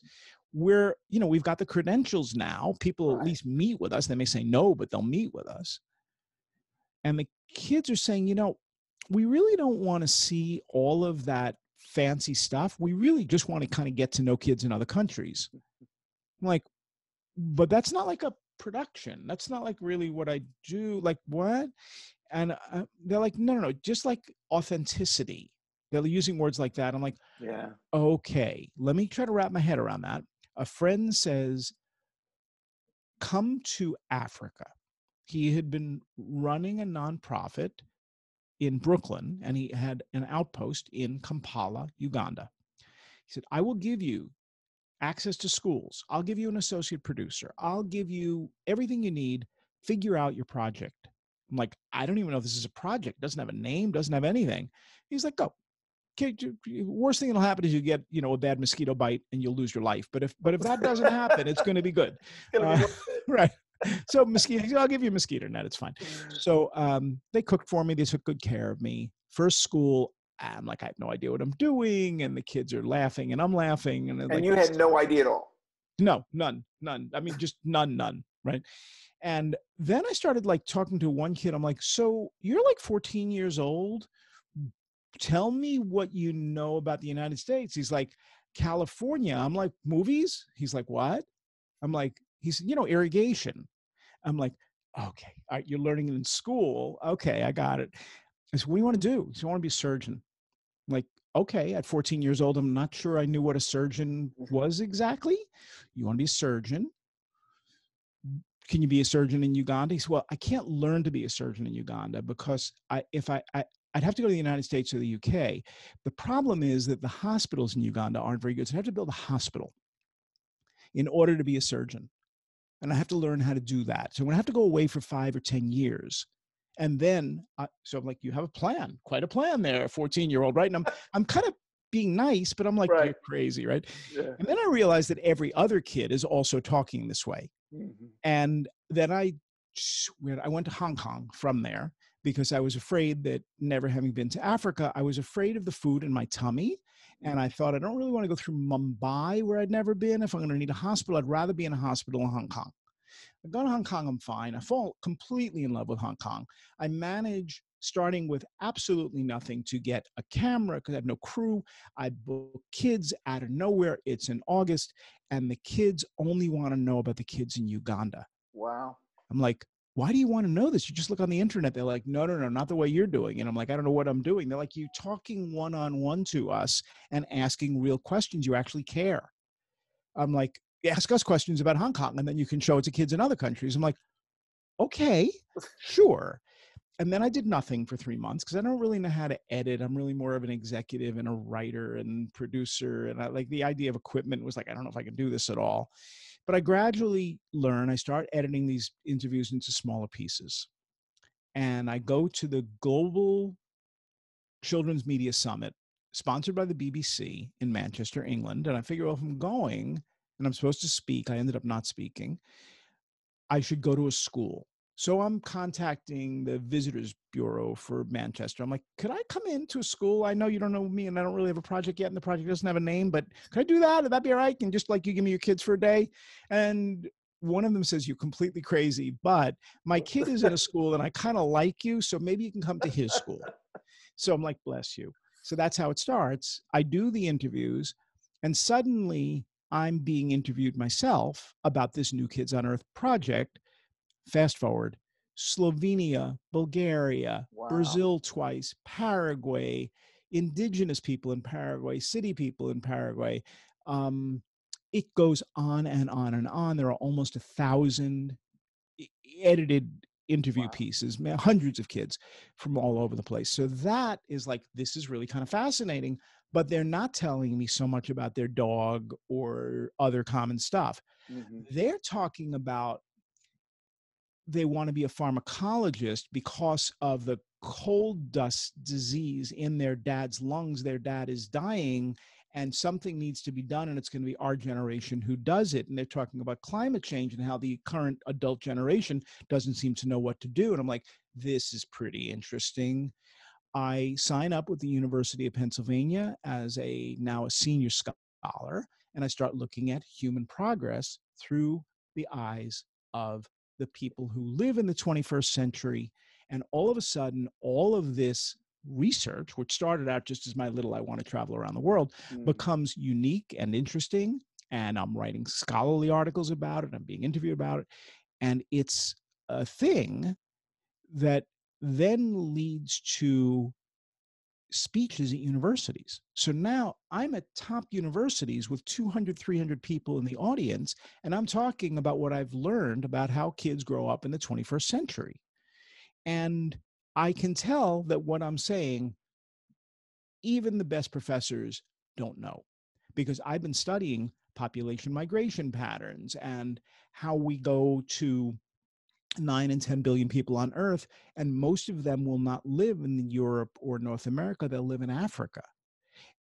we've got the credentials now. People at least meet with us. They may say no, but they'll meet with us. And the kids are saying, we really don't want to see all of that fancy stuff. We really just want to kind of get to know kids in other countries. I'm like, but that's not like a production. That's not like really what I do. Like, what? And they're like, no, just like authenticity. They're using words like that. I'm like, yeah, okay, let me try to wrap my head around that. A friend says, come to Africa. He had been running a nonprofit in Brooklyn, and he had an outpost in Kampala, Uganda. He said, I will give you access to schools. I'll give you an associate producer. I'll give you everything you need. Figure out your project. I'm like, I don't even know if this is a project. Doesn't have a name, doesn't have anything. He's like, go. Okay, worst thing that'll happen is you get, a bad mosquito bite and you'll lose your life. But if that doesn't happen, it's going to be good. Right. So mosquitoes, I'll give you a mosquito net. It's fine. So they cooked for me. They took good care of me. First school, I'm like, I have no idea what I'm doing. And the kids are laughing and I'm laughing. And like, you had no idea at all? No, none. I mean, just none. Right. And then I started like talking to one kid. I'm like, so you're like 14 years old. Tell me what you know about the United States. He's like, California. I'm like, movies? He's like, what? I'm like, he said, irrigation. I'm like, okay, all right, you're learning it in school. Okay, I got it. I said, what do you want to do? He said, I want to be a surgeon. I'm like, okay, at 14 years old, I'm not sure I knew what a surgeon was exactly. You want to be a surgeon? Can you be a surgeon in Uganda? He said, well, I can't learn to be a surgeon in Uganda because I'd have to go to the United States or the UK. The problem is that the hospitals in Uganda aren't very good. So I have to build a hospital in order to be a surgeon. And I have to learn how to do that. So I'm going to have to go away for 5 or 10 years. And then, so I'm like, you have a plan, quite a plan there, 14-year-old, right? And I'm kind of being nice, but I'm like, you're crazy, right? Yeah. And then I realized that every other kid is also talking this way. Mm-hmm. And then I went to Hong Kong from there because I was afraid that, never having been to Africa, I was afraid of the food in my tummy. And I thought, I don't really want to go through Mumbai where I'd never been. If I'm going to need a hospital, I'd rather be in a hospital in Hong Kong. I go to Hong Kong, I'm fine. I fall completely in love with Hong Kong. I manage, starting with absolutely nothing, to get a camera because I have no crew. I book kids out of nowhere. It's in August, and the kids only want to know about the kids in Uganda. Wow. I'm like, why do you want to know this? You just look on the internet. They're like, no, not the way you're doing. And I'm like, I don't know what I'm doing. They're like, you talking one-on-one to us and asking real questions. You actually care. I'm like, ask us questions about Hong Kong, and then you can show it to kids in other countries. I'm like, okay, sure. And then I did nothing for 3 months because I don't really know how to edit. I'm really more of an executive and a writer and producer. And I like the idea of equipment was like, I don't know if I can do this at all. But I gradually learn. I start editing these interviews into smaller pieces. And I go to the Global Children's Media Summit, sponsored by the BBC in Manchester, England. And I figure, well, if I'm going and I'm supposed to speak, I ended up not speaking, I should go to a school. So I'm contacting the Visitors Bureau for Manchester. I'm like, could I come into a school? I know you don't know me and I don't really have a project yet and the project doesn't have a name, but could I do that? Would that be all right? And just like you give me your kids for a day? And one of them says, you're completely crazy, but my kid is in a school and I kind of like you, so maybe you can come to his school. So I'm like, bless you. So that's how it starts. I do the interviews and suddenly I'm being interviewed myself about this New Kids on Earth project. Fast forward, Slovenia, Bulgaria, wow, Brazil twice, Paraguay, indigenous people in Paraguay, city people in Paraguay. It goes on and on and on. There are almost 1,000 edited interview pieces, hundreds of kids from all over the place. So that is like, this is really kind of fascinating, but they're not telling me so much about their dog or other common stuff. Mm-hmm. They're talking about they want to be a pharmacologist because of the coal dust disease in their dad's lungs. Their dad is dying and something needs to be done, and it's going to be our generation who does it. And they're talking about climate change and how the current adult generation doesn't seem to know what to do. And I'm like, this is pretty interesting. I sign up with the University of Pennsylvania as now a senior scholar, and I start looking at human progress through the eyes of the people who live in the 21st century. And all of a sudden, all of this research, which started out just as my little I want to travel around the world, becomes unique and interesting. And I'm writing scholarly articles about it. I'm being interviewed about it. And it's a thing that then leads to speeches at universities. So now I'm at top universities with 200, 300 people in the audience, and I'm talking about what I've learned about how kids grow up in the 21st century. And I can tell that what I'm saying, even the best professors don't know, because I've been studying population migration patterns and how we go to 9 and 10 billion people on Earth, and most of them will not live in Europe or North America. They'll live in Africa,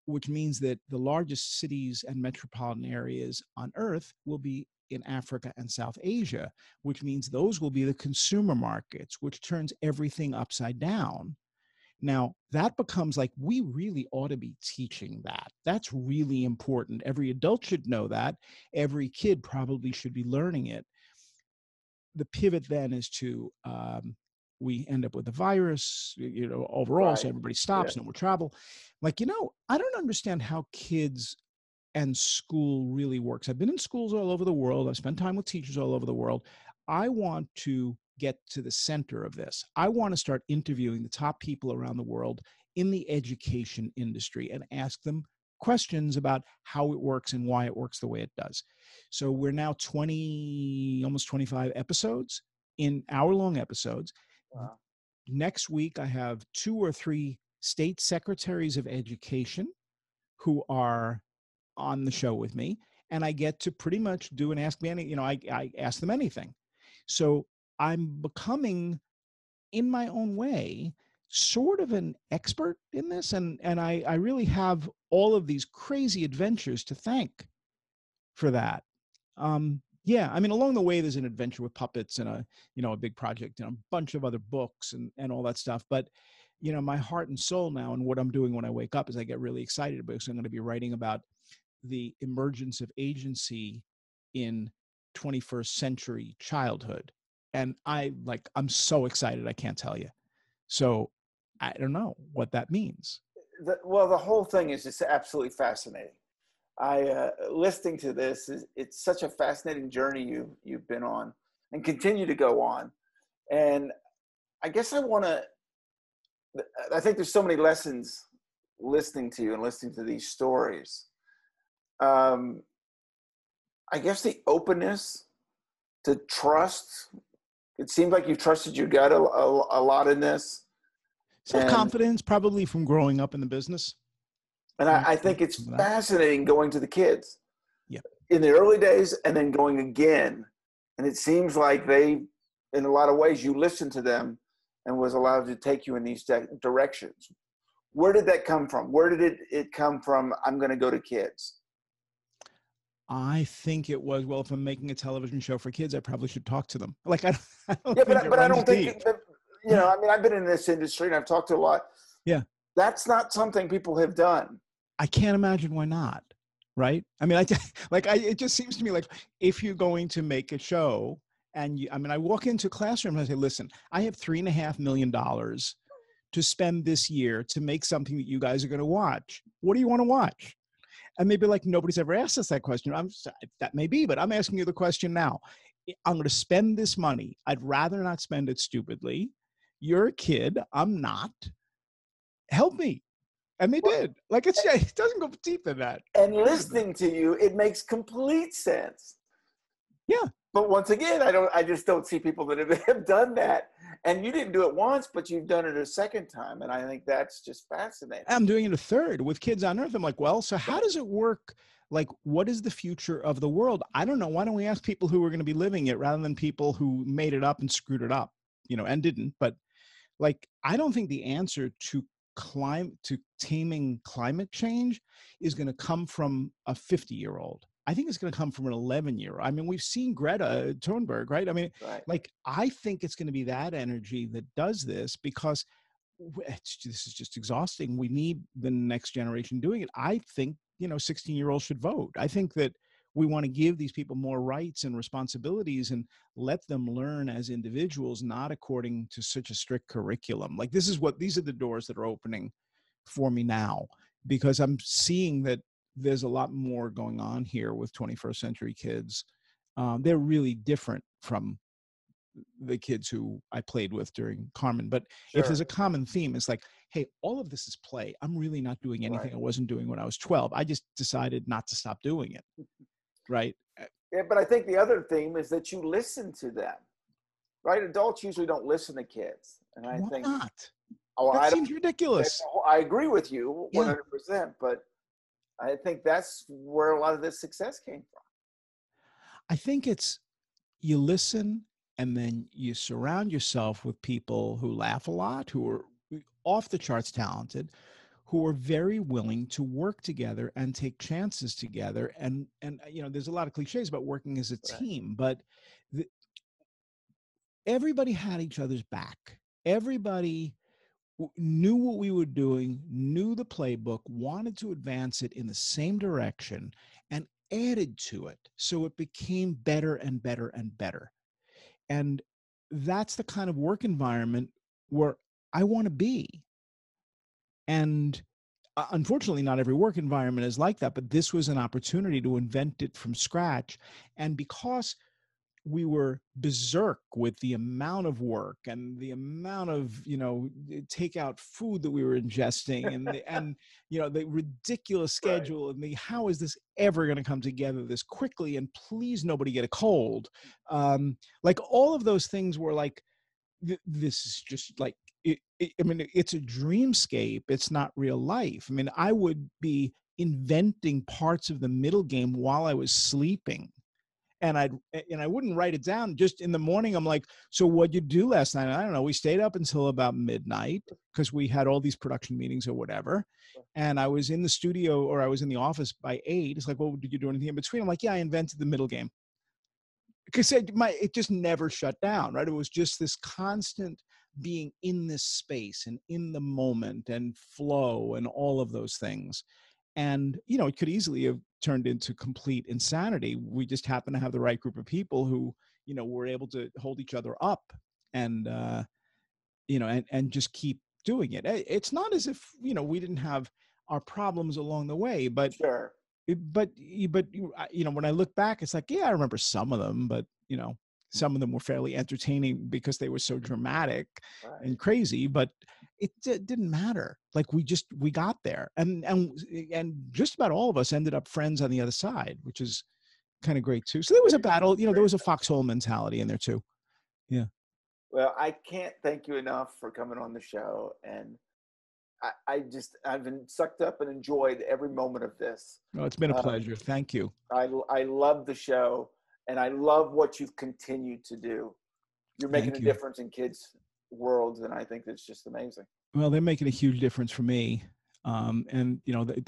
which means that the largest cities and metropolitan areas on Earth will be in Africa and South Asia, which means those will be the consumer markets, which turns everything upside down. Now, that becomes like, we really ought to be teaching that. That's really important. Every adult should know that. Every kid probably should be learning it. The pivot then is to we end up with a virus, overall, right. So everybody stops, no more travel. Like, I don't understand how kids and school really works. I've been in schools all over the world. I've spent time with teachers all over the world. I want to get to the center of this. I want to start interviewing the top people around the world in the education industry and ask them questions about how it works and why it works the way it does. So we're now almost 25 episodes, in hour-long episodes. Wow. Next week, I have 2 or 3 state secretaries of education who are on the show with me, and I get to pretty much do an Ask Me Anything. I ask them anything. So I'm becoming, in my own way, sort of an expert in this, and I really have all of these crazy adventures to thank for that. Yeah, I mean, along the way, there's an adventure with puppets and a big project and a bunch of other books and all that stuff. But, my heart and soul now, and what I'm doing when I wake up, is I get really excited because I'm going to be writing about the emergence of agency in 21st century childhood. And I'm so excited, I can't tell you. So I don't know what that means. The whole thing is just absolutely fascinating. Listening to this, it's such a fascinating journey you've been on and continue to go on. And I guess I think there's so many lessons listening to you and listening to these stories. I guess the openness to trust. It seems like you've trusted your gut a lot in this. Self-confidence, probably from growing up in the business. And I think it's fascinating going to the kids. Yeah. In the early days and then going again. And it seems like in a lot of ways, you listened to them and was allowed to take you in these directions. Where did that come from? Where did it come from? I'm going to go to kids. I think it was, well, if I'm making a television show for kids, I probably should talk to them. Like, I don't yeah, think but I don't think, I mean, I've been in this industry and I've talked to a lot. Yeah. That's not something people have done. I can't imagine why not. Right. I mean, it just seems to me like, if you're going to make a show and I walk into a classroom and I say, listen, I have $3.5 million to spend this year to make something that you guys are going to watch. What do you want to watch? And they'd be like, nobody's ever asked us that question. That may be, but I'm asking you the question now. I'm going to spend this money. I'd rather not spend it stupidly. You're a kid. I'm not. Help me. And they did. Like, it doesn't go deep in that. And listening to you, it makes complete sense. Yeah. But once again, I just don't see people that have done that. And you didn't do it once, but you've done it a second time. And I think that's just fascinating. I'm doing it a third with Kids on Earth. I'm like, well, so how does it work? Like, what is the future of the world? I don't know. Why don't we ask people who are going to be living it rather than people who made it up and screwed it up, and didn't. But like, I don't think the answer to taming climate change is going to come from a 50-year-old. I think it's going to come from an 11-year-old. I mean, we've seen Greta Thunberg, right? I mean, right. Like, I think it's going to be that energy that does this, because this is just exhausting. We need the next generation doing it. I think, 16-year-olds should vote. I think that we want to give these people more rights and responsibilities and let them learn as individuals, not according to such a strict curriculum. Like these are the doors that are opening for me now, because I'm seeing that there's a lot more going on here with 21st century kids. They're really different from the kids who I played with during Carmen. But if there's a common theme, it's like, hey, all of this is play. I'm really not doing anything I wasn't doing when I was 12. I just decided not to stop doing it. Right. Yeah, but I think the other theme is that you listen to them, right? Adults usually don't listen to kids. And I think not? Oh, that seems ridiculous. I agree with you 100%, but I think that's where a lot of this success came from. I think it's you listen and then you surround yourself with people who laugh a lot, who are off the charts talented, who are very willing to work together and take chances together. And there's a lot of cliches about working as a team, but everybody had each other's back. Everybody knew what we were doing, knew the playbook, wanted to advance it in the same direction, and added to it. So it became better and better and better. And that's the kind of work environment where I want to be. And unfortunately, not every work environment is like that, but this was an opportunity to invent it from scratch. And because we were berserk with the amount of work and the amount of, takeout food that we were ingesting and the ridiculous schedule and how is this ever going to come together this quickly? And please, nobody get a cold. Like all of those things were like, this is just like, it's a dreamscape. It's not real life. I mean, I would be inventing parts of the middle game while I was sleeping. And I wouldn't write it down. Just in the morning, I'm like, so what'd you do last night? I don't know. We stayed up until about midnight because we had all these production meetings or whatever. And I was in the studio or I was in the office by 8. It's like, well, did you do anything in between? I'm like, yeah, I invented the middle game. Because it just never shut down, right? It was just this constant being in this space and in the moment and flow and all of those things. And, it could easily have turned into complete insanity. We just happened to have the right group of people who, were able to hold each other up and, and just keep doing it. It's not as if, we didn't have our problems along the way, but but when I look back, it's like, yeah, I remember some of them, but some of them were fairly entertaining because they were so dramatic and crazy, but it didn't matter. Like we got there and just about all of us ended up friends on the other side, which is kind of great too. So there was a battle, there was a foxhole mentality in there too. Yeah. Well, I can't thank you enough for coming on the show. And I've been sucked up and enjoyed every moment of this. Oh, it's been a pleasure. Thank you. I love the show and I love what you've continued to do. You're making a difference in kids' worlds. And I think that's just amazing. Well, they're making a huge difference for me. And,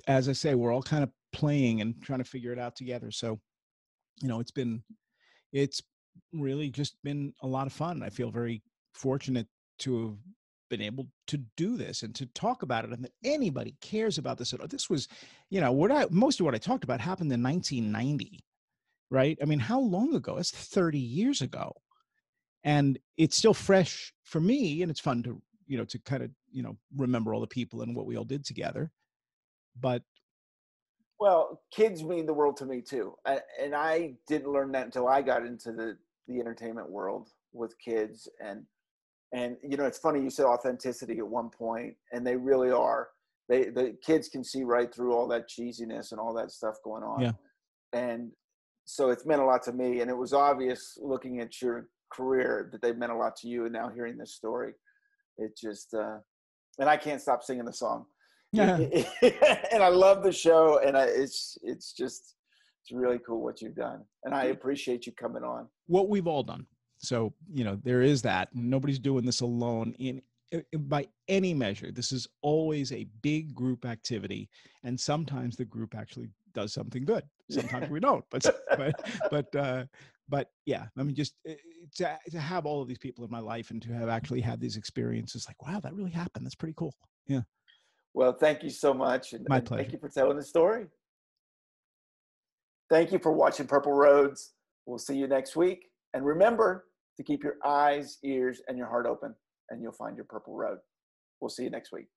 as I say, we're all kind of playing and trying to figure it out together. So, it's really just been a lot of fun. I feel very fortunate to have been able to do this and to talk about it and that anybody cares about this. This was, most of what I talked about happened in 1990, right? I mean, how long ago? It's 30 years ago. And it's still fresh for me. And it's fun to, to kind of, remember all the people and what we all did together. But well, kids mean the world to me too. And I didn't learn that until I got into the entertainment world with kids. And it's funny, you said authenticity at one point, and they really are. The kids can see right through all that cheesiness and all that stuff going on. Yeah. And so it's meant a lot to me. And it was obvious looking at your career that they meant a lot to you. And now hearing this story, it just, and I can't stop singing the song. Yeah. And I love the show. And it's really cool what you've done. And I appreciate you coming on. What we've all done. So, there is that. Nobody's doing this alone by any measure. This is always a big group activity. And sometimes the group actually does something good. Sometimes we don't, but But yeah, I mean, just to have all of these people in my life and to have actually had these experiences, like, wow, that really happened. That's pretty cool. Yeah. Well, thank you so much. And My thank pleasure. you for telling the story. Thank you for watching Purple Roads. We'll see you next week. And remember to keep your eyes, ears, and your heart open, and you'll find your purple road. We'll see you next week.